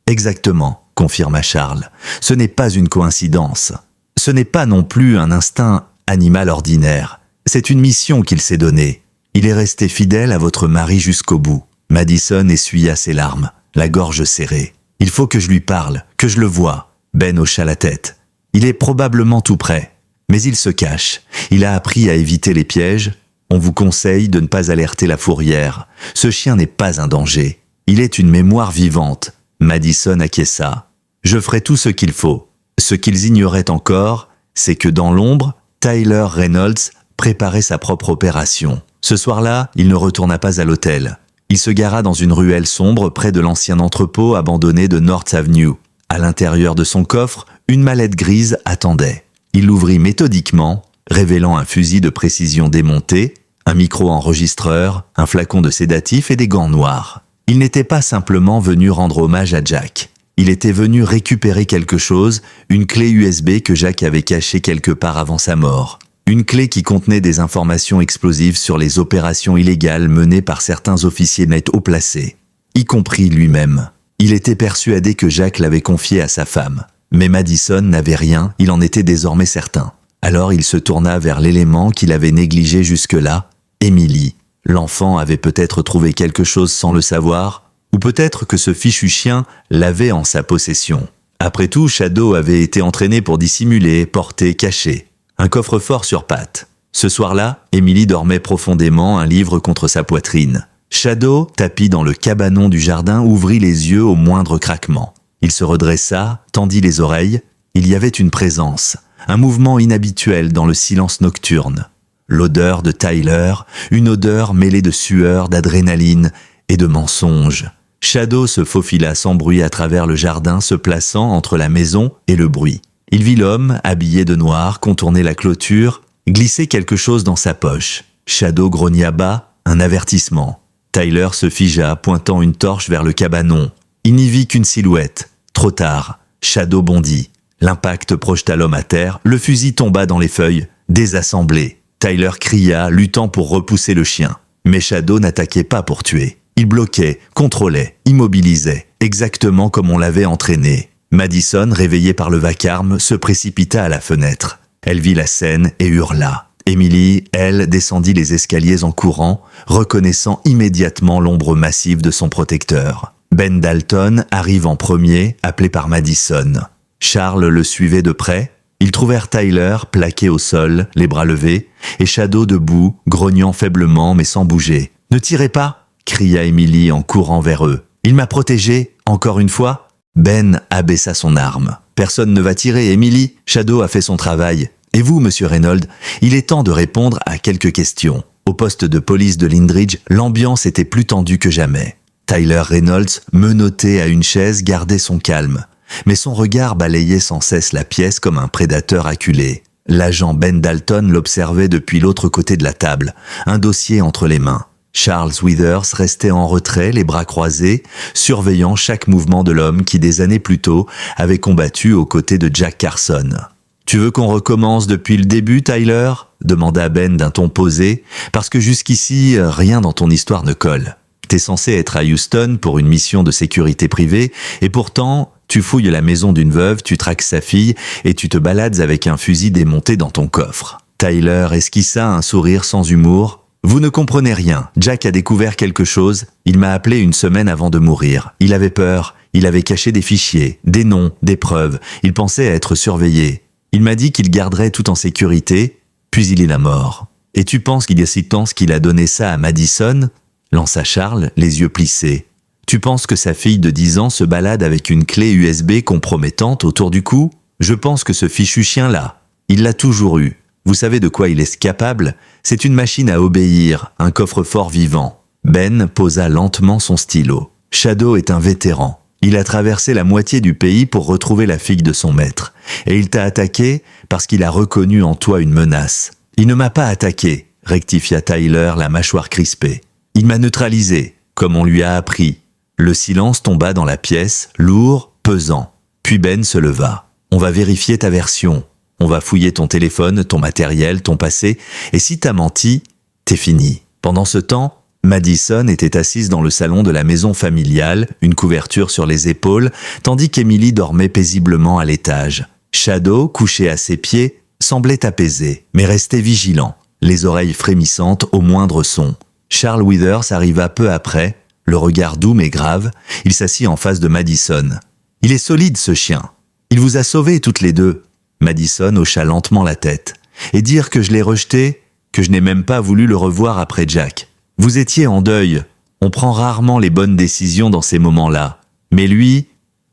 Exactement. Confirma Charles. Ce n'est pas une coïncidence. Ce n'est pas non plus un instinct animal ordinaire. C'est une mission qu'il s'est donnée. Il est resté fidèle à votre mari jusqu'au bout. Madison essuya ses larmes, la gorge serrée. Il faut que je lui parle, que je le voie. Ben hocha la tête. Il est probablement tout prêt. Mais il se cache. Il a appris à éviter les pièges. On vous conseille de ne pas alerter la fourrière. Ce chien n'est pas un danger. Il est une mémoire vivante. Madison acquiesça. « Je ferai tout ce qu'il faut. » Ce qu'ils ignoraient encore, c'est que dans l'ombre, Tyler Reynolds préparait sa propre opération. Ce soir-là, il ne retourna pas à l'hôtel. Il se gara dans une ruelle sombre près de l'ancien entrepôt abandonné de North Avenue. À l'intérieur de son coffre, une mallette grise attendait. Il l'ouvrit méthodiquement, révélant un fusil de précision démonté, un micro-enregistreur, un flacon de sédatif et des gants noirs. Il n'était pas simplement venu rendre hommage à Jack. Il était venu récupérer quelque chose, une clé USB que Jack avait cachée quelque part avant sa mort. Une clé qui contenait des informations explosives sur les opérations illégales menées par certains officiers net haut placés, y compris lui-même. Il était persuadé que Jack l'avait confié à sa femme. Mais Madison n'avait rien, il en était désormais certain. Alors il se tourna vers l'élément qu'il avait négligé jusque-là, Emily. L'enfant avait peut-être trouvé quelque chose sans le savoir, ou peut-être que ce fichu chien l'avait en sa possession. Après tout, Shadow avait été entraîné pour dissimuler, porter, cacher. Un coffre-fort sur pattes. Ce soir-là, Emily dormait profondément, un livre contre sa poitrine. Shadow, tapi dans le cabanon du jardin, ouvrit les yeux au moindre craquement. Il se redressa, tendit les oreilles. Il y avait une présence, un mouvement inhabituel dans le silence nocturne. L'odeur de Tyler, une odeur mêlée de sueur, d'adrénaline et de mensonge. Shadow se faufila sans bruit à travers le jardin, se plaçant entre la maison et le bruit. Il vit l'homme, habillé de noir, contourner la clôture, glisser quelque chose dans sa poche. Shadow grogna bas, un avertissement. Tyler se figea, pointant une torche vers le cabanon. Il n'y vit qu'une silhouette. Trop tard. Shadow bondit. L'impact projeta l'homme à terre, le fusil tomba dans les feuilles, désassemblé. Tyler cria, luttant pour repousser le chien. Mais Shadow n'attaquait pas pour tuer. Il bloquait, contrôlait, immobilisait, exactement comme on l'avait entraîné. Madison, réveillée par le vacarme, se précipita à la fenêtre. Elle vit la scène et hurla. Emily, elle, descendit les escaliers en courant, reconnaissant immédiatement l'ombre massive de son protecteur. Ben Dalton arrive en premier, appelé par Madison. Charles le suivait de près. Ils trouvèrent Tyler plaqué au sol, les bras levés, et Shadow debout, grognant faiblement mais sans bouger. « Ne tirez pas !» cria Emily en courant vers eux. « Il m'a protégé, encore une fois ?» Ben abaissa son arme. « Personne ne va tirer, Emily. Shadow a fait son travail. Et vous, monsieur Reynolds, il est temps de répondre à quelques questions. » Au poste de police de Lindridge, l'ambiance était plus tendue que jamais. Tyler Reynolds, menotté à une chaise, gardait son calme. Mais son regard balayait sans cesse la pièce comme un prédateur acculé. L'agent Ben Dalton l'observait depuis l'autre côté de la table, un dossier entre les mains. Charles Withers restait en retrait, les bras croisés, surveillant chaque mouvement de l'homme qui, des années plus tôt, avait combattu aux côtés de Jack Carson. « Tu veux qu'on recommence depuis le début, Tyler ?» demanda Ben d'un ton posé, « parce que jusqu'ici, rien dans ton histoire ne colle. T'es censé être à Houston pour une mission de sécurité privée, et pourtant, tu fouilles la maison d'une veuve, tu traques sa fille, et tu te balades avec un fusil démonté dans ton coffre. » Tyler esquissa un sourire sans humour. « Vous ne comprenez rien. Jack a découvert quelque chose. Il m'a appelé une semaine avant de mourir. Il avait peur. Il avait caché des fichiers, des noms, des preuves. Il pensait être surveillé. Il m'a dit qu'il garderait tout en sécurité, puis il est la mort. Et tu penses qu'il y a si temps qu'il a donné ça à Madison ?» lança Charles, les yeux plissés. « Tu penses que sa fille de 10 ans se balade avec une clé USB compromettante autour du cou ? Je pense que ce fichu chien-là, il l'a toujours eu. Vous savez de quoi il est capable ? C'est une machine à obéir, un coffre-fort vivant. » Ben posa lentement son stylo. « Shadow est un vétéran. Il a traversé la moitié du pays pour retrouver la fille de son maître. Et il t'a attaqué parce qu'il a reconnu en toi une menace. Il ne m'a pas attaqué, rectifia Tyler, la mâchoire crispée. Il m'a neutralisé, comme on lui a appris. » Le silence tomba dans la pièce, lourd, pesant. Puis Ben se leva. « On va vérifier ta version. On va fouiller ton téléphone, ton matériel, ton passé. Et si t'as menti, t'es fini. » Pendant ce temps, Madison était assise dans le salon de la maison familiale, une couverture sur les épaules, tandis qu'Emily dormait paisiblement à l'étage. Shadow, couché à ses pieds, semblait apaisé, mais restait vigilant, les oreilles frémissantes au moindre son. Charles Withers arriva peu après, le regard doux mais grave. Il s'assit en face de Madison. « Il est solide, ce chien. Il vous a sauvés toutes les deux. » Madison hocha lentement la tête. « Et dire que je l'ai rejeté, que je n'ai même pas voulu le revoir après Jack. Vous étiez en deuil. On prend rarement les bonnes décisions dans ces moments-là. Mais lui,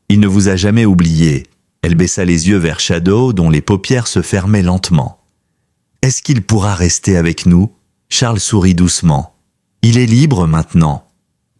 il ne vous a jamais oublié. » Elle baissa les yeux vers Shadow, dont les paupières se fermaient lentement. « Est-ce qu'il pourra rester avec nous ?» Charles sourit doucement. « Il est libre maintenant.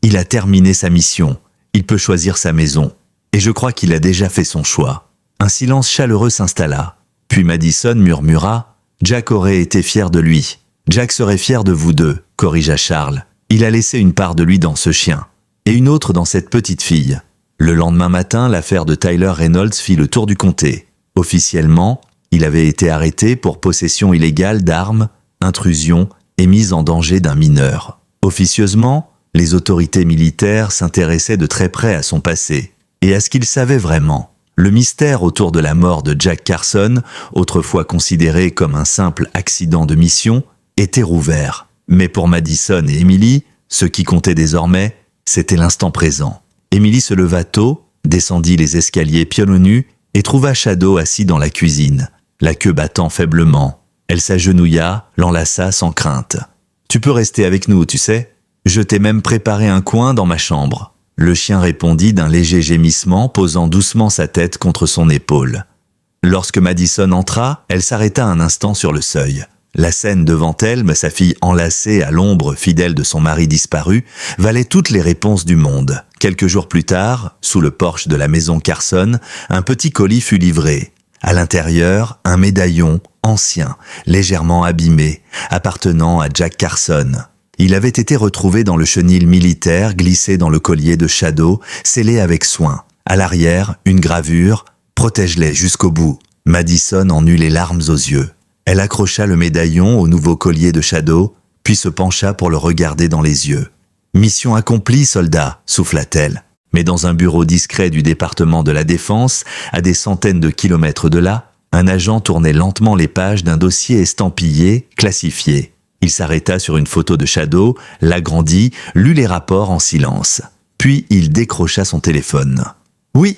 Il a terminé sa mission. Il peut choisir sa maison. Et je crois qu'il a déjà fait son choix. » Un silence chaleureux s'installa. Puis Madison murmura « Jack aurait été fier de lui. Jack serait fier de vous deux, » corrigea Charles. « Il a laissé une part de lui dans ce chien. Et une autre dans cette petite fille. » Le lendemain matin, l'affaire de Tyler Reynolds fit le tour du comté. Officiellement, il avait été arrêté pour possession illégale d'armes, intrusion et mise en danger d'un mineur. Officieusement, les autorités militaires s'intéressaient de très près à son passé et à ce qu'il savait vraiment. Le mystère autour de la mort de Jack Carson, autrefois considéré comme un simple accident de mission, était rouvert. Mais pour Madison et Emily, ce qui comptait désormais, c'était l'instant présent. Emily se leva tôt, descendit les escaliers pieds nus et trouva Shadow assis dans la cuisine, la queue battant faiblement. Elle s'agenouilla, l'enlaça sans crainte. « Tu peux rester avec nous, tu sais. Je t'ai même préparé un coin dans ma chambre. » Le chien répondit d'un léger gémissement, posant doucement sa tête contre son épaule. Lorsque Madison entra, elle s'arrêta un instant sur le seuil. La scène devant elle, mais sa fille enlacée à l'ombre fidèle de son mari disparu, valait toutes les réponses du monde. Quelques jours plus tard, sous le porche de la maison Carson, un petit colis fut livré. À l'intérieur, un médaillon, ancien, légèrement abîmé, appartenant à Jack Carson. Il avait été retrouvé dans le chenil militaire, glissé dans le collier de Shadow, scellé avec soin. À l'arrière, une gravure « Protège-les jusqu'au bout ». Madison en eut les larmes aux yeux. Elle accrocha le médaillon au nouveau collier de Shadow, puis se pencha pour le regarder dans les yeux. « Mission accomplie, soldat », souffla-t-elle. Mais dans un bureau discret du département de la Défense, à des centaines de kilomètres de là, un agent tournait lentement les pages d'un dossier estampillé, classifié. Il s'arrêta sur une photo de Shadow, l'agrandit, lut les rapports en silence. Puis il décrocha son téléphone. « Oui,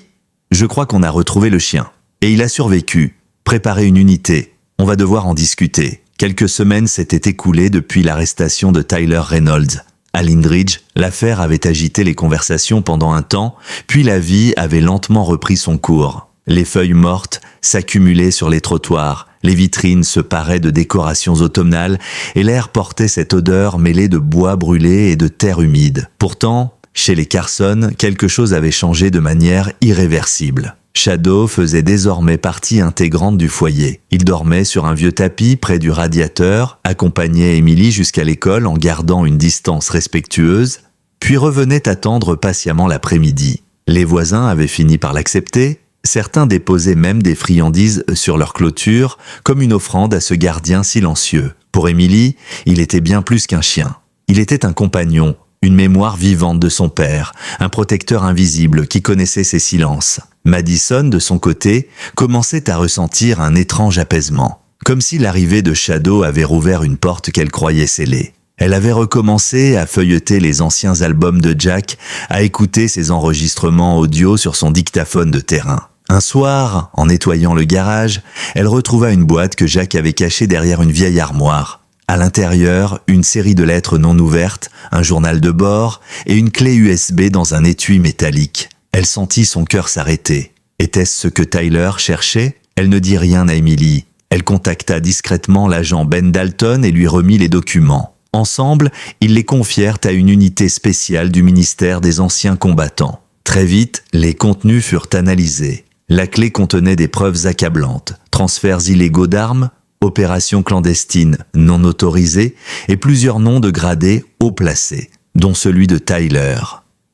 je crois qu'on a retrouvé le chien. Et il a survécu. Préparez une unité. On va devoir en discuter. » Quelques semaines s'étaient écoulées depuis l'arrestation de Tyler Reynolds. À Lindridge, l'affaire avait agité les conversations pendant un temps, puis la vie avait lentement repris son cours. Les feuilles mortes s'accumulaient sur les trottoirs, les vitrines se paraient de décorations automnales et l'air portait cette odeur mêlée de bois brûlé et de terre humide. Pourtant, chez les Carson, quelque chose avait changé de manière irréversible. Shadow faisait désormais partie intégrante du foyer. Il dormait sur un vieux tapis près du radiateur, accompagnait Emily jusqu'à l'école en gardant une distance respectueuse, puis revenait attendre patiemment l'après-midi. Les voisins avaient fini par l'accepter, certains déposaient même des friandises sur leur clôture, comme une offrande à ce gardien silencieux. Pour Emily, il était bien plus qu'un chien. Il était un compagnon, une mémoire vivante de son père, un protecteur invisible qui connaissait ses silences. Madison, de son côté, commençait à ressentir un étrange apaisement, comme si l'arrivée de Shadow avait rouvert une porte qu'elle croyait scellée. Elle avait recommencé à feuilleter les anciens albums de Jack, à écouter ses enregistrements audio sur son dictaphone de terrain. Un soir, en nettoyant le garage, elle retrouva une boîte que Jack avait cachée derrière une vieille armoire. À l'intérieur, une série de lettres non ouvertes, un journal de bord et une clé USB dans un étui métallique. Elle sentit son cœur s'arrêter. Était-ce ce que Tyler cherchait? Elle ne dit rien à Emily. Elle contacta discrètement l'agent Ben Dalton et lui remit les documents. Ensemble, ils les confièrent à une unité spéciale du ministère des Anciens Combattants. Très vite, les contenus furent analysés. La clé contenait des preuves accablantes, transferts illégaux d'armes, opérations clandestines non autorisées et plusieurs noms de gradés haut placés, dont celui de Tyler.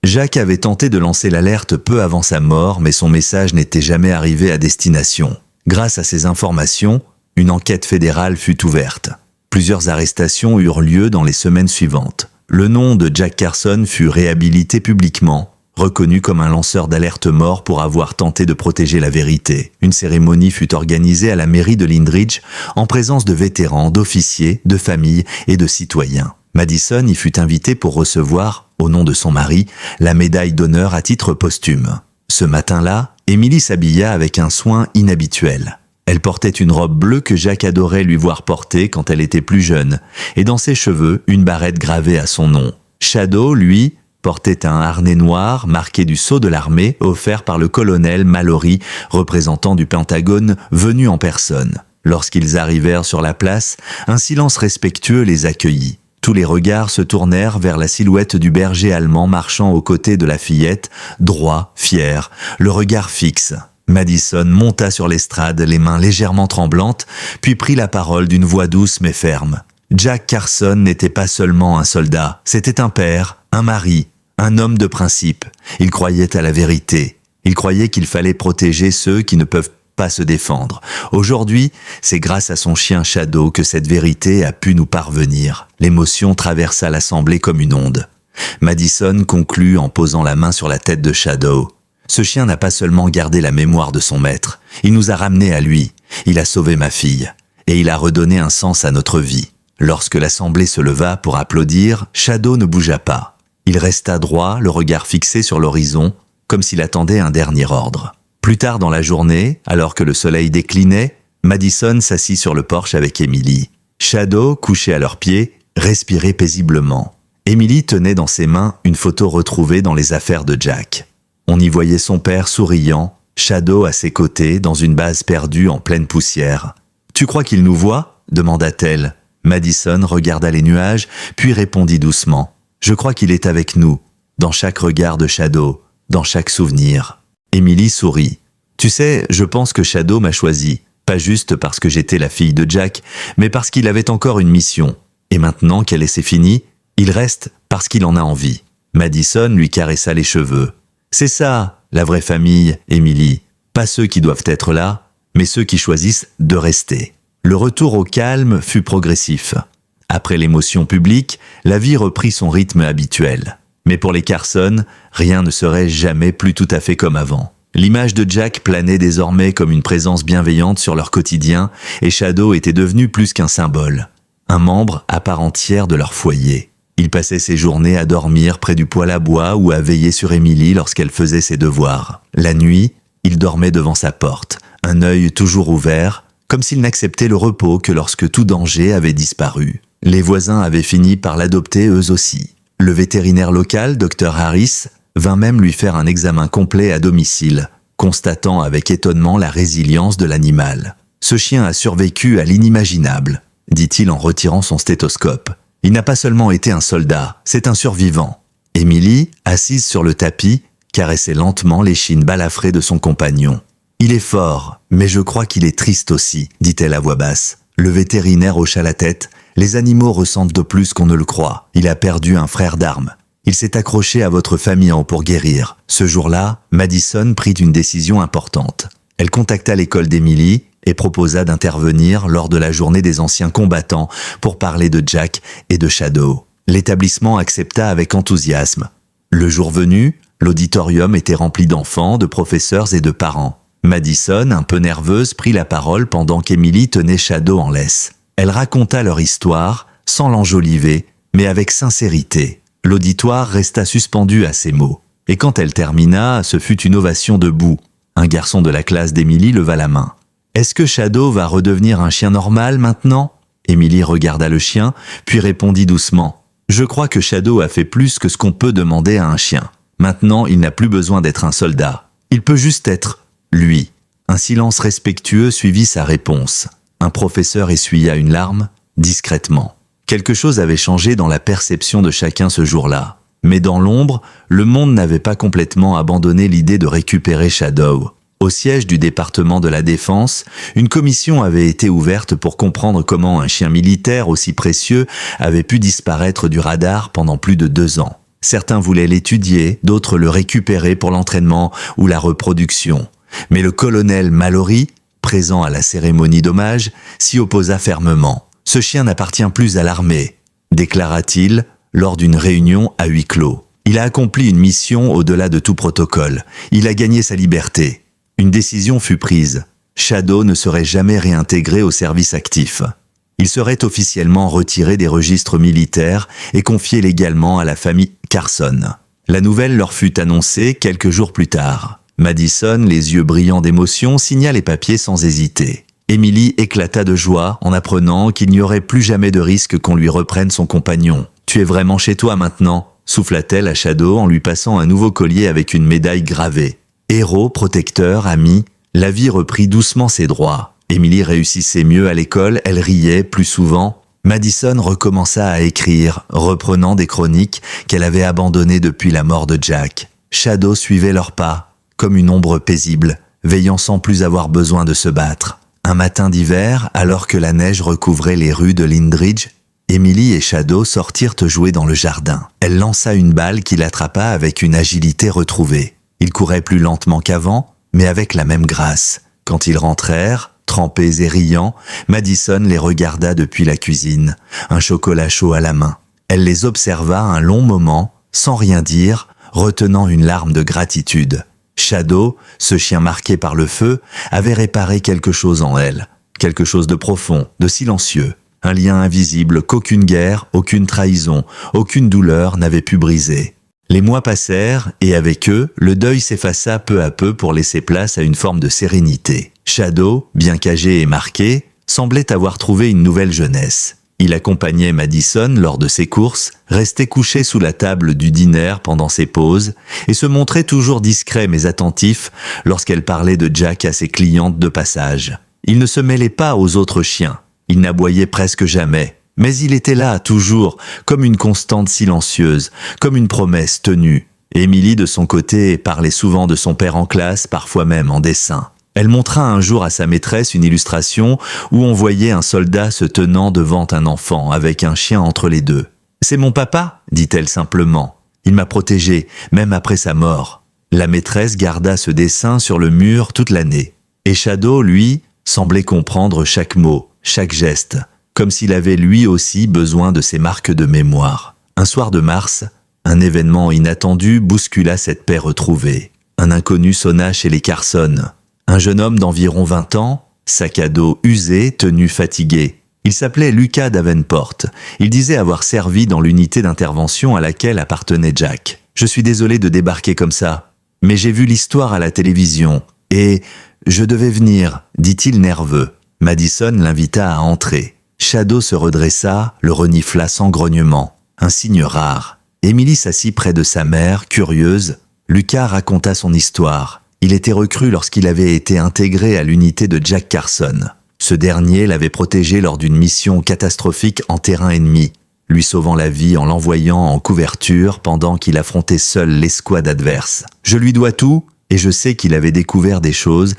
Jack avait tenté de lancer l'alerte peu avant sa mort, mais son message n'était jamais arrivé à destination. Grâce à ces informations, une enquête fédérale fut ouverte. Plusieurs arrestations eurent lieu dans les semaines suivantes. Le nom de Jack Carson fut réhabilité publiquement, reconnu comme un lanceur d'alerte mort pour avoir tenté de protéger la vérité. Une cérémonie fut organisée à la mairie de Lindridge en présence de vétérans, d'officiers, de familles et de citoyens. Madison y fut invitée pour recevoir, au nom de son mari, la médaille d'honneur à titre posthume. Ce matin-là, Emily s'habilla avec un soin inhabituel. Elle portait une robe bleue que Jack adorait lui voir porter quand elle était plus jeune, et dans ses cheveux, une barrette gravée à son nom. Shadow, lui, portait un harnais noir marqué du sceau de l'armée offert par le colonel Mallory, représentant du Pentagone, venu en personne. Lorsqu'ils arrivèrent sur la place, un silence respectueux les accueillit. Tous les regards se tournèrent vers la silhouette du berger allemand marchant aux côtés de la fillette, droit, fier, le regard fixe. Madison monta sur l'estrade, les mains légèrement tremblantes, puis prit la parole d'une voix douce mais ferme. Jack Carson n'était pas seulement un soldat, c'était un père, un mari, un homme de principe. Il croyait à la vérité. Il croyait qu'il fallait protéger ceux qui ne peuvent pas se défendre. Aujourd'hui, c'est grâce à son chien Shadow que cette vérité a pu nous parvenir. L'émotion traversa l'assemblée comme une onde. Madison conclut en posant la main sur la tête de Shadow. Ce chien n'a pas seulement gardé la mémoire de son maître, il nous a ramenés à lui. Il a sauvé ma fille. Et il a redonné un sens à notre vie. Lorsque l'assemblée se leva pour applaudir, Shadow ne bougea pas. Il resta droit, le regard fixé sur l'horizon, comme s'il attendait un dernier ordre. Plus tard dans la journée, alors que le soleil déclinait, Madison s'assit sur le porche avec Emily. Shadow, couché à leurs pieds, respirait paisiblement. Emily tenait dans ses mains une photo retrouvée dans les affaires de Jack. On y voyait son père souriant, Shadow à ses côtés, dans une base perdue en pleine poussière. « Tu crois qu'il nous voit ?» demanda-t-elle. Madison regarda les nuages, puis répondit doucement. « Je crois qu'il est avec nous, dans chaque regard de Shadow, dans chaque souvenir. » Emily sourit. « Tu sais, je pense que Shadow m'a choisi, pas juste parce que j'étais la fille de Jack, mais parce qu'il avait encore une mission. Et maintenant qu'elle est finie, Il reste parce qu'il en a envie. Madison lui caressa les cheveux. C'est ça, la vraie famille, Emily. Pas ceux qui doivent être là, mais ceux qui choisissent de rester. Le retour au calme fut progressif. Après l'émotion publique, la vie reprit son rythme habituel. Mais pour les Carson, rien ne serait jamais plus tout à fait comme avant. L'image de Jack planait désormais comme une présence bienveillante sur leur quotidien et Shadow était devenu plus qu'un symbole, un membre à part entière de leur foyer. Il passait ses journées à dormir près du poêle à bois ou à veiller sur Emily lorsqu'elle faisait ses devoirs. La nuit, il dormait devant sa porte, un œil toujours ouvert, comme s'il n'acceptait le repos que lorsque tout danger avait disparu. Les voisins avaient fini par l'adopter eux aussi. Le vétérinaire local, Dr Harris, vint même lui faire un examen complet à domicile, constatant avec étonnement la résilience de l'animal. « Ce chien a survécu à l'inimaginable », dit-il en retirant son stéthoscope. « Il n'a pas seulement été un soldat, c'est un survivant. » Emily, assise sur le tapis, caressait lentement l'échine balafrée de son compagnon. « Il est fort, mais je crois qu'il est triste aussi, » dit-elle à voix basse. Le vétérinaire hocha la tête. « Les animaux ressentent de plus qu'on ne le croit. Il a perdu un frère d'armes. Il s'est accroché à votre famille pour guérir. » Ce jour-là, Madison prit une décision importante. Elle contacta l'école d'Emily et proposa d'intervenir lors de la journée des anciens combattants pour parler de Jack et de Shadow. L'établissement accepta avec enthousiasme. Le jour venu, l'auditorium était rempli d'enfants, de professeurs et de parents. Madison, un peu nerveuse, prit la parole pendant qu'Emily tenait Shadow en laisse. Elle raconta leur histoire, sans l'enjoliver, mais avec sincérité. L'auditoire resta suspendu à ces mots. Et quand elle termina, ce fut une ovation debout. Un garçon de la classe d'Emily leva la main. « Est-ce que Shadow va redevenir un chien normal maintenant ?» Emily regarda le chien, puis répondit doucement. « Je crois que Shadow a fait plus que ce qu'on peut demander à un chien. Maintenant, il n'a plus besoin d'être un soldat. Il peut juste être lui. » Un silence respectueux suivit sa réponse. Un professeur essuya une larme, discrètement. Quelque chose avait changé dans la perception de chacun ce jour-là. Mais dans l'ombre, le monde n'avait pas complètement abandonné l'idée de récupérer Shadow. Au siège du département de la Défense, une commission avait été ouverte pour comprendre comment un chien militaire aussi précieux avait pu disparaître du radar pendant plus de 2 ans. Certains voulaient l'étudier, d'autres le récupérer pour l'entraînement ou la reproduction. Mais le colonel Mallory, présent à la cérémonie d'hommage, s'y opposa fermement. « Ce chien n'appartient plus à l'armée », déclara-t-il lors d'une réunion à huis clos. « Il a accompli une mission au-delà de tout protocole. Il a gagné sa liberté. » Une décision fut prise. Shadow ne serait jamais réintégré au service actif. Il serait officiellement retiré des registres militaires et confié légalement à la famille Carson. La nouvelle leur fut annoncée quelques jours plus tard. Madison, les yeux brillants d'émotion, signa les papiers sans hésiter. Emily éclata de joie en apprenant qu'il n'y aurait plus jamais de risque qu'on lui reprenne son compagnon. « Tu es vraiment chez toi maintenant ?» souffla-t-elle à Shadow en lui passant un nouveau collier avec une médaille gravée. Héros, protecteur, ami, la vie reprit doucement ses droits. Emily réussissait mieux à l'école, elle riait plus souvent. Madison recommença à écrire, reprenant des chroniques qu'elle avait abandonnées depuis la mort de Jack. Shadow suivait leurs pas, comme une ombre paisible, veillant sans plus avoir besoin de se battre. Un matin d'hiver, alors que la neige recouvrait les rues de Lindridge, Emily et Shadow sortirent jouer dans le jardin. Elle lança une balle qu'il attrapa avec une agilité retrouvée. Il courait plus lentement qu'avant, mais avec la même grâce. Quand ils rentrèrent, trempés et riants, Madison les regarda depuis la cuisine, un chocolat chaud à la main. Elle les observa un long moment, sans rien dire, retenant une larme de gratitude. Shadow, ce chien marqué par le feu, avait réparé quelque chose en elle, quelque chose de profond, de silencieux, un lien invisible qu'aucune guerre, aucune trahison, aucune douleur n'avait pu briser. Les mois passèrent et avec eux, le deuil s'effaça peu à peu pour laisser place à une forme de sérénité. Shadow, bien qu'âgé et marqué, semblait avoir trouvé une nouvelle jeunesse. Il accompagnait Madison lors de ses courses, restait couché sous la table du dîner pendant ses pauses et se montrait toujours discret mais attentif lorsqu'elle parlait de Jack à ses clientes de passage. Il ne se mêlait pas aux autres chiens, il n'aboyait presque jamais, mais il était là toujours, comme une constante silencieuse, comme une promesse tenue. Emily, de son côté, parlait souvent de son père en classe, parfois même en dessin. Elle montra un jour à sa maîtresse une illustration où on voyait un soldat se tenant devant un enfant avec un chien entre les deux. C'est mon papa, dit-elle simplement. Il m'a protégée, même après sa mort. La maîtresse garda ce dessin sur le mur toute l'année. Et Shadow, lui, semblait comprendre chaque mot, chaque geste, comme s'il avait lui aussi besoin de ces marques de mémoire. Un soir de mars, un événement inattendu bouscula cette paix retrouvée. Un inconnu sonna chez les Carson. Un jeune homme d'environ 20 ans, sac à dos usé, tenue fatiguée. Il s'appelait Lucas Davenport. Il disait avoir servi dans l'unité d'intervention à laquelle appartenait Jack. « Je suis désolé de débarquer comme ça, mais j'ai vu l'histoire à la télévision, et je devais venir, dit-il nerveux. Madison l'invita à entrer. Shadow se redressa, le renifla sans grognement. Un signe rare. Emily s'assit près de sa mère, curieuse. Lucas raconta son histoire. Il était recru lorsqu'il avait été intégré à l'unité de Jack Carson. Ce dernier l'avait protégé lors d'une mission catastrophique en terrain ennemi, lui sauvant la vie en l'envoyant en couverture pendant qu'il affrontait seul l'escouade adverse. Je lui dois tout, et je sais qu'il avait découvert des choses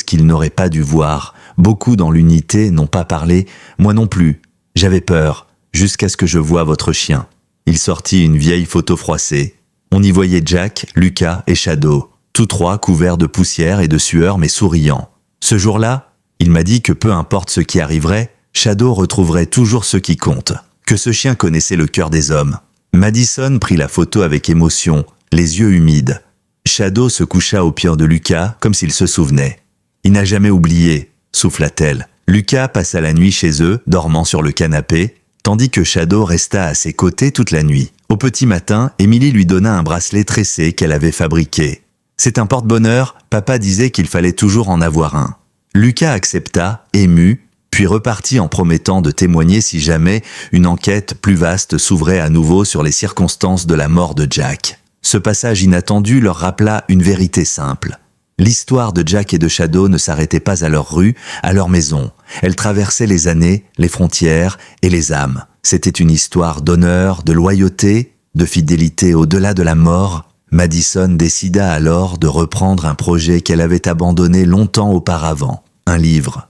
qu'il n'aurait pas dû voir. Beaucoup dans l'unité n'ont pas parlé, moi non plus. J'avais peur, jusqu'à ce que je voie votre chien. Il sortit une vieille photo froissée. On y voyait Jack, Lucas et Shadow, tous trois couverts de poussière et de sueur mais souriants. Ce jour-là, il m'a dit que peu importe ce qui arriverait, Shadow retrouverait toujours ce qui compte, que ce chien connaissait le cœur des hommes. Madison prit la photo avec émotion, les yeux humides. Shadow se coucha au pied de Lucas comme s'il se souvenait. Il n'a jamais oublié, souffla-t-elle. Lucas passa la nuit chez eux, dormant sur le canapé, tandis que Shadow resta à ses côtés toute la nuit. Au petit matin, Emily lui donna un bracelet tressé qu'elle avait fabriqué. C'est un porte-bonheur, papa disait qu'il fallait toujours en avoir un. Lucas accepta, ému, puis repartit en promettant de témoigner si jamais une enquête plus vaste s'ouvrait à nouveau sur les circonstances de la mort de Jack. Ce passage inattendu leur rappela une vérité simple. L'histoire de Jack et de Shadow ne s'arrêtait pas à leur rue, à leur maison. Elle traversait les années, les frontières et les âmes. C'était une histoire d'honneur, de loyauté, de fidélité au-delà de la mort. Madison décida alors de reprendre un projet qu'elle avait abandonné longtemps auparavant, un livre.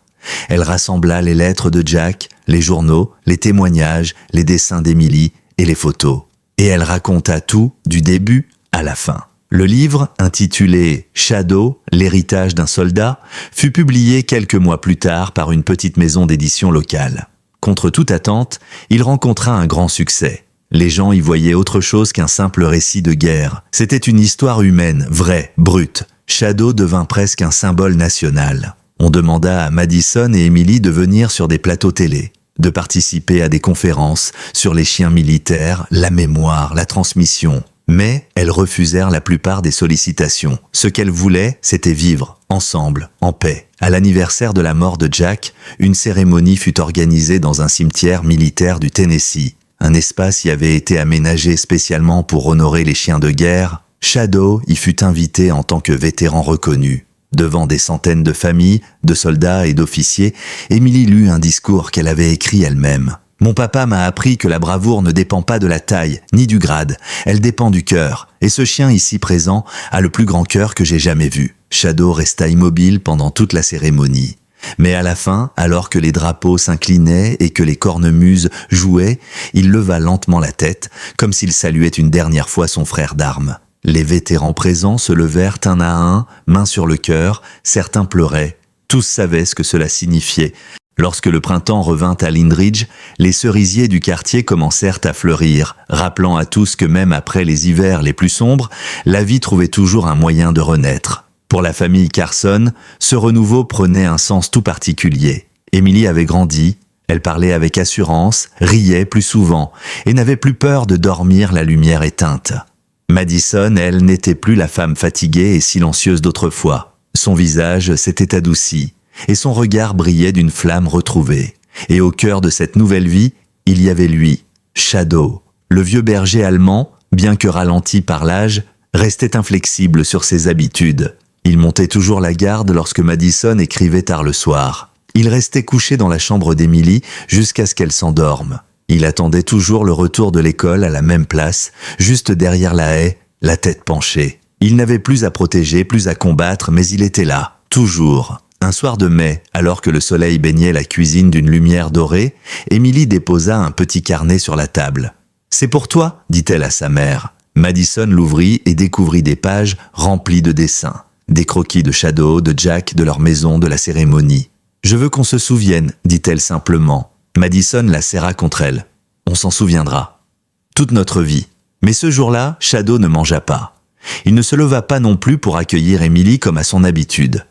Elle rassembla les lettres de Jack, les journaux, les témoignages, les dessins d'Emily et les photos. Et elle raconta tout, du début à la fin. Le livre, intitulé « Shadow, l'héritage d'un soldat », fut publié quelques mois plus tard par une petite maison d'édition locale. Contre toute attente, il rencontra un grand succès. Les gens y voyaient autre chose qu'un simple récit de guerre. C'était une histoire humaine, vraie, brute. Shadow devint presque un symbole national. On demanda à Madison et Emily de venir sur des plateaux télé, de participer à des conférences sur les chiens militaires, la mémoire, la transmission. Mais elles refusèrent la plupart des sollicitations. Ce qu'elles voulaient, c'était vivre, ensemble, en paix. À l'anniversaire de la mort de Jack, une cérémonie fut organisée dans un cimetière militaire du Tennessee. Un espace y avait été aménagé spécialement pour honorer les chiens de guerre. Shadow y fut invité en tant que vétéran reconnu. Devant des centaines de familles, de soldats et d'officiers, Emily lut un discours qu'elle avait écrit elle-même. « Mon papa m'a appris que la bravoure ne dépend pas de la taille, ni du grade. Elle dépend du cœur. Et ce chien ici présent a le plus grand cœur que j'ai jamais vu. » Shadow resta immobile pendant toute la cérémonie. Mais à la fin, alors que les drapeaux s'inclinaient et que les cornemuses jouaient, il leva lentement la tête, comme s'il saluait une dernière fois son frère d'armes. Les vétérans présents se levèrent un à un, main sur le cœur, certains pleuraient. Tous savaient ce que cela signifiait. Lorsque le printemps revint à Lindridge, les cerisiers du quartier commencèrent à fleurir, rappelant à tous que même après les hivers les plus sombres, la vie trouvait toujours un moyen de renaître. Pour la famille Carson, ce renouveau prenait un sens tout particulier. Emily avait grandi, elle parlait avec assurance, riait plus souvent, et n'avait plus peur de dormir la lumière éteinte. Madison, elle, n'était plus la femme fatiguée et silencieuse d'autrefois. Son visage s'était adouci, et son regard brillait d'une flamme retrouvée. Et au cœur de cette nouvelle vie, il y avait lui, Shadow. Le vieux berger allemand, bien que ralenti par l'âge, restait inflexible sur ses habitudes. Il montait toujours la garde lorsque Madison écrivait tard le soir. Il restait couché dans la chambre d'Emily jusqu'à ce qu'elle s'endorme. Il attendait toujours le retour de l'école à la même place, juste derrière la haie, la tête penchée. Il n'avait plus à protéger, plus à combattre, mais il était là, toujours. Un soir de mai, alors que le soleil baignait la cuisine d'une lumière dorée, Emily déposa un petit carnet sur la table. C'est pour toi, dit-elle à sa mère. Madison l'ouvrit et découvrit des pages remplies de dessins. Des croquis de Shadow, de Jack, de leur maison, de la cérémonie. Je veux qu'on se souvienne, dit-elle simplement. Madison la serra contre elle. On s'en souviendra. Toute notre vie. Mais ce jour-là, Shadow ne mangea pas. Il ne se leva pas non plus pour accueillir Emily comme à son habitude.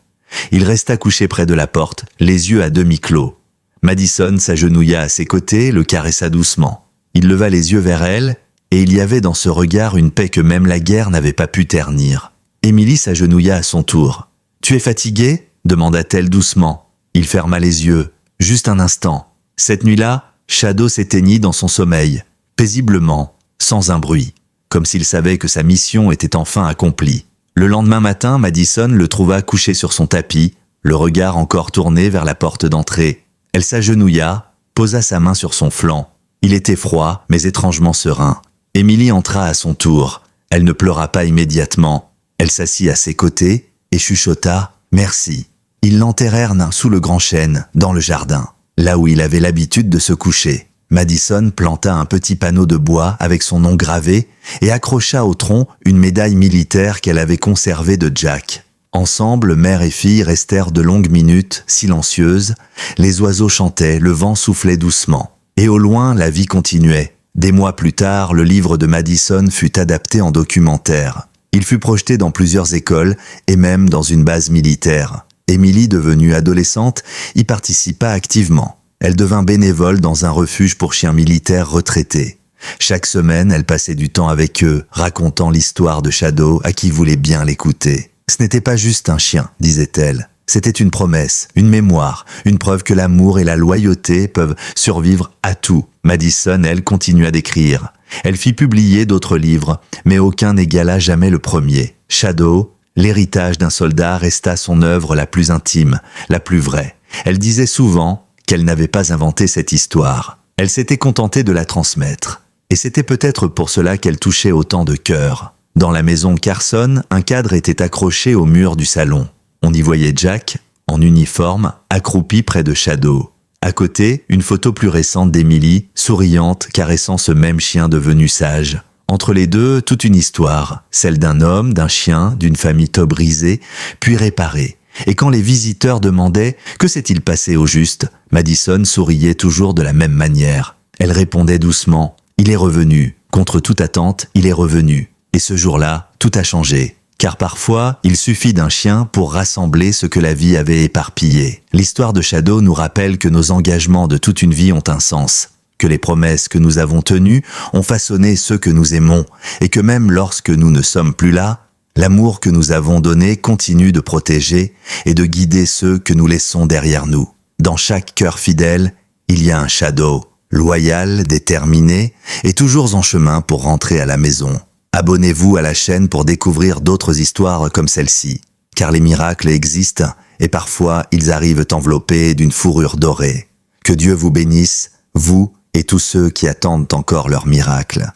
Il resta couché près de la porte, les yeux à demi clos. Madison s'agenouilla à ses côtés, le caressa doucement. Il leva les yeux vers elle, et il y avait dans ce regard une paix que même la guerre n'avait pas pu ternir. Emily s'agenouilla à son tour. « Tu es fatigué ?» demanda-t-elle doucement. Il ferma les yeux. Juste un instant. Cette nuit-là, Shadow s'éteignit dans son sommeil, paisiblement, sans un bruit, comme s'il savait que sa mission était enfin accomplie. Le lendemain matin, Madison le trouva couché sur son tapis, le regard encore tourné vers la porte d'entrée. Elle s'agenouilla, posa sa main sur son flanc. Il était froid, mais étrangement serein. Emily entra à son tour. Elle ne pleura pas immédiatement. Elle s'assit à ses côtés et chuchota « Merci ». Ils l'enterrèrent sous le grand chêne, dans le jardin, là où il avait l'habitude de se coucher. Madison planta un petit panneau de bois avec son nom gravé et accrocha au tronc une médaille militaire qu'elle avait conservée de Jack. Ensemble, mère et fille restèrent de longues minutes, silencieuses. Les oiseaux chantaient, le vent soufflait doucement. Et au loin, la vie continuait. Des mois plus tard, le livre de Madison fut adapté en documentaire. Il fut projeté dans plusieurs écoles et même dans une base militaire. Emily, devenue adolescente, y participa activement. Elle devint bénévole dans un refuge pour chiens militaires retraités. Chaque semaine, elle passait du temps avec eux, racontant l'histoire de Shadow à qui voulait bien l'écouter. « Ce n'était pas juste un chien », disait-elle. C'était une promesse, une mémoire, une preuve que l'amour et la loyauté peuvent survivre à tout. Madison, elle, continua d'écrire. Elle fit publier d'autres livres, mais aucun n'égala jamais le premier. Shadow, l'héritage d'un soldat, resta son œuvre la plus intime, la plus vraie. Elle disait souvent qu'elle n'avait pas inventé cette histoire. Elle s'était contentée de la transmettre. Et c'était peut-être pour cela qu'elle touchait autant de cœurs. Dans la maison Carson, un cadre était accroché au mur du salon. On y voyait Jack, en uniforme, accroupi près de Shadow. À côté, une photo plus récente d'Emily, souriante, caressant ce même chien devenu sage. Entre les deux, toute une histoire, celle d'un homme, d'un chien, d'une famille tôt brisée, puis réparée. Et quand les visiteurs demandaient « Que s'est-il passé au juste ?», Madison souriait toujours de la même manière. Elle répondait doucement « Il est revenu. Contre toute attente, il est revenu. » Et ce jour-là, tout a changé. Car parfois, il suffit d'un chien pour rassembler ce que la vie avait éparpillé. L'histoire de Shadow nous rappelle que nos engagements de toute une vie ont un sens, que les promesses que nous avons tenues ont façonné ceux que nous aimons, et que même lorsque nous ne sommes plus là, l'amour que nous avons donné continue de protéger et de guider ceux que nous laissons derrière nous. Dans chaque cœur fidèle, il y a un Shadow, loyal, déterminé, et toujours en chemin pour rentrer à la maison. Abonnez-vous à la chaîne pour découvrir d'autres histoires comme celle-ci, car les miracles existent et parfois ils arrivent enveloppés d'une fourrure dorée. Que Dieu vous bénisse, vous et tous ceux qui attendent encore leur miracle.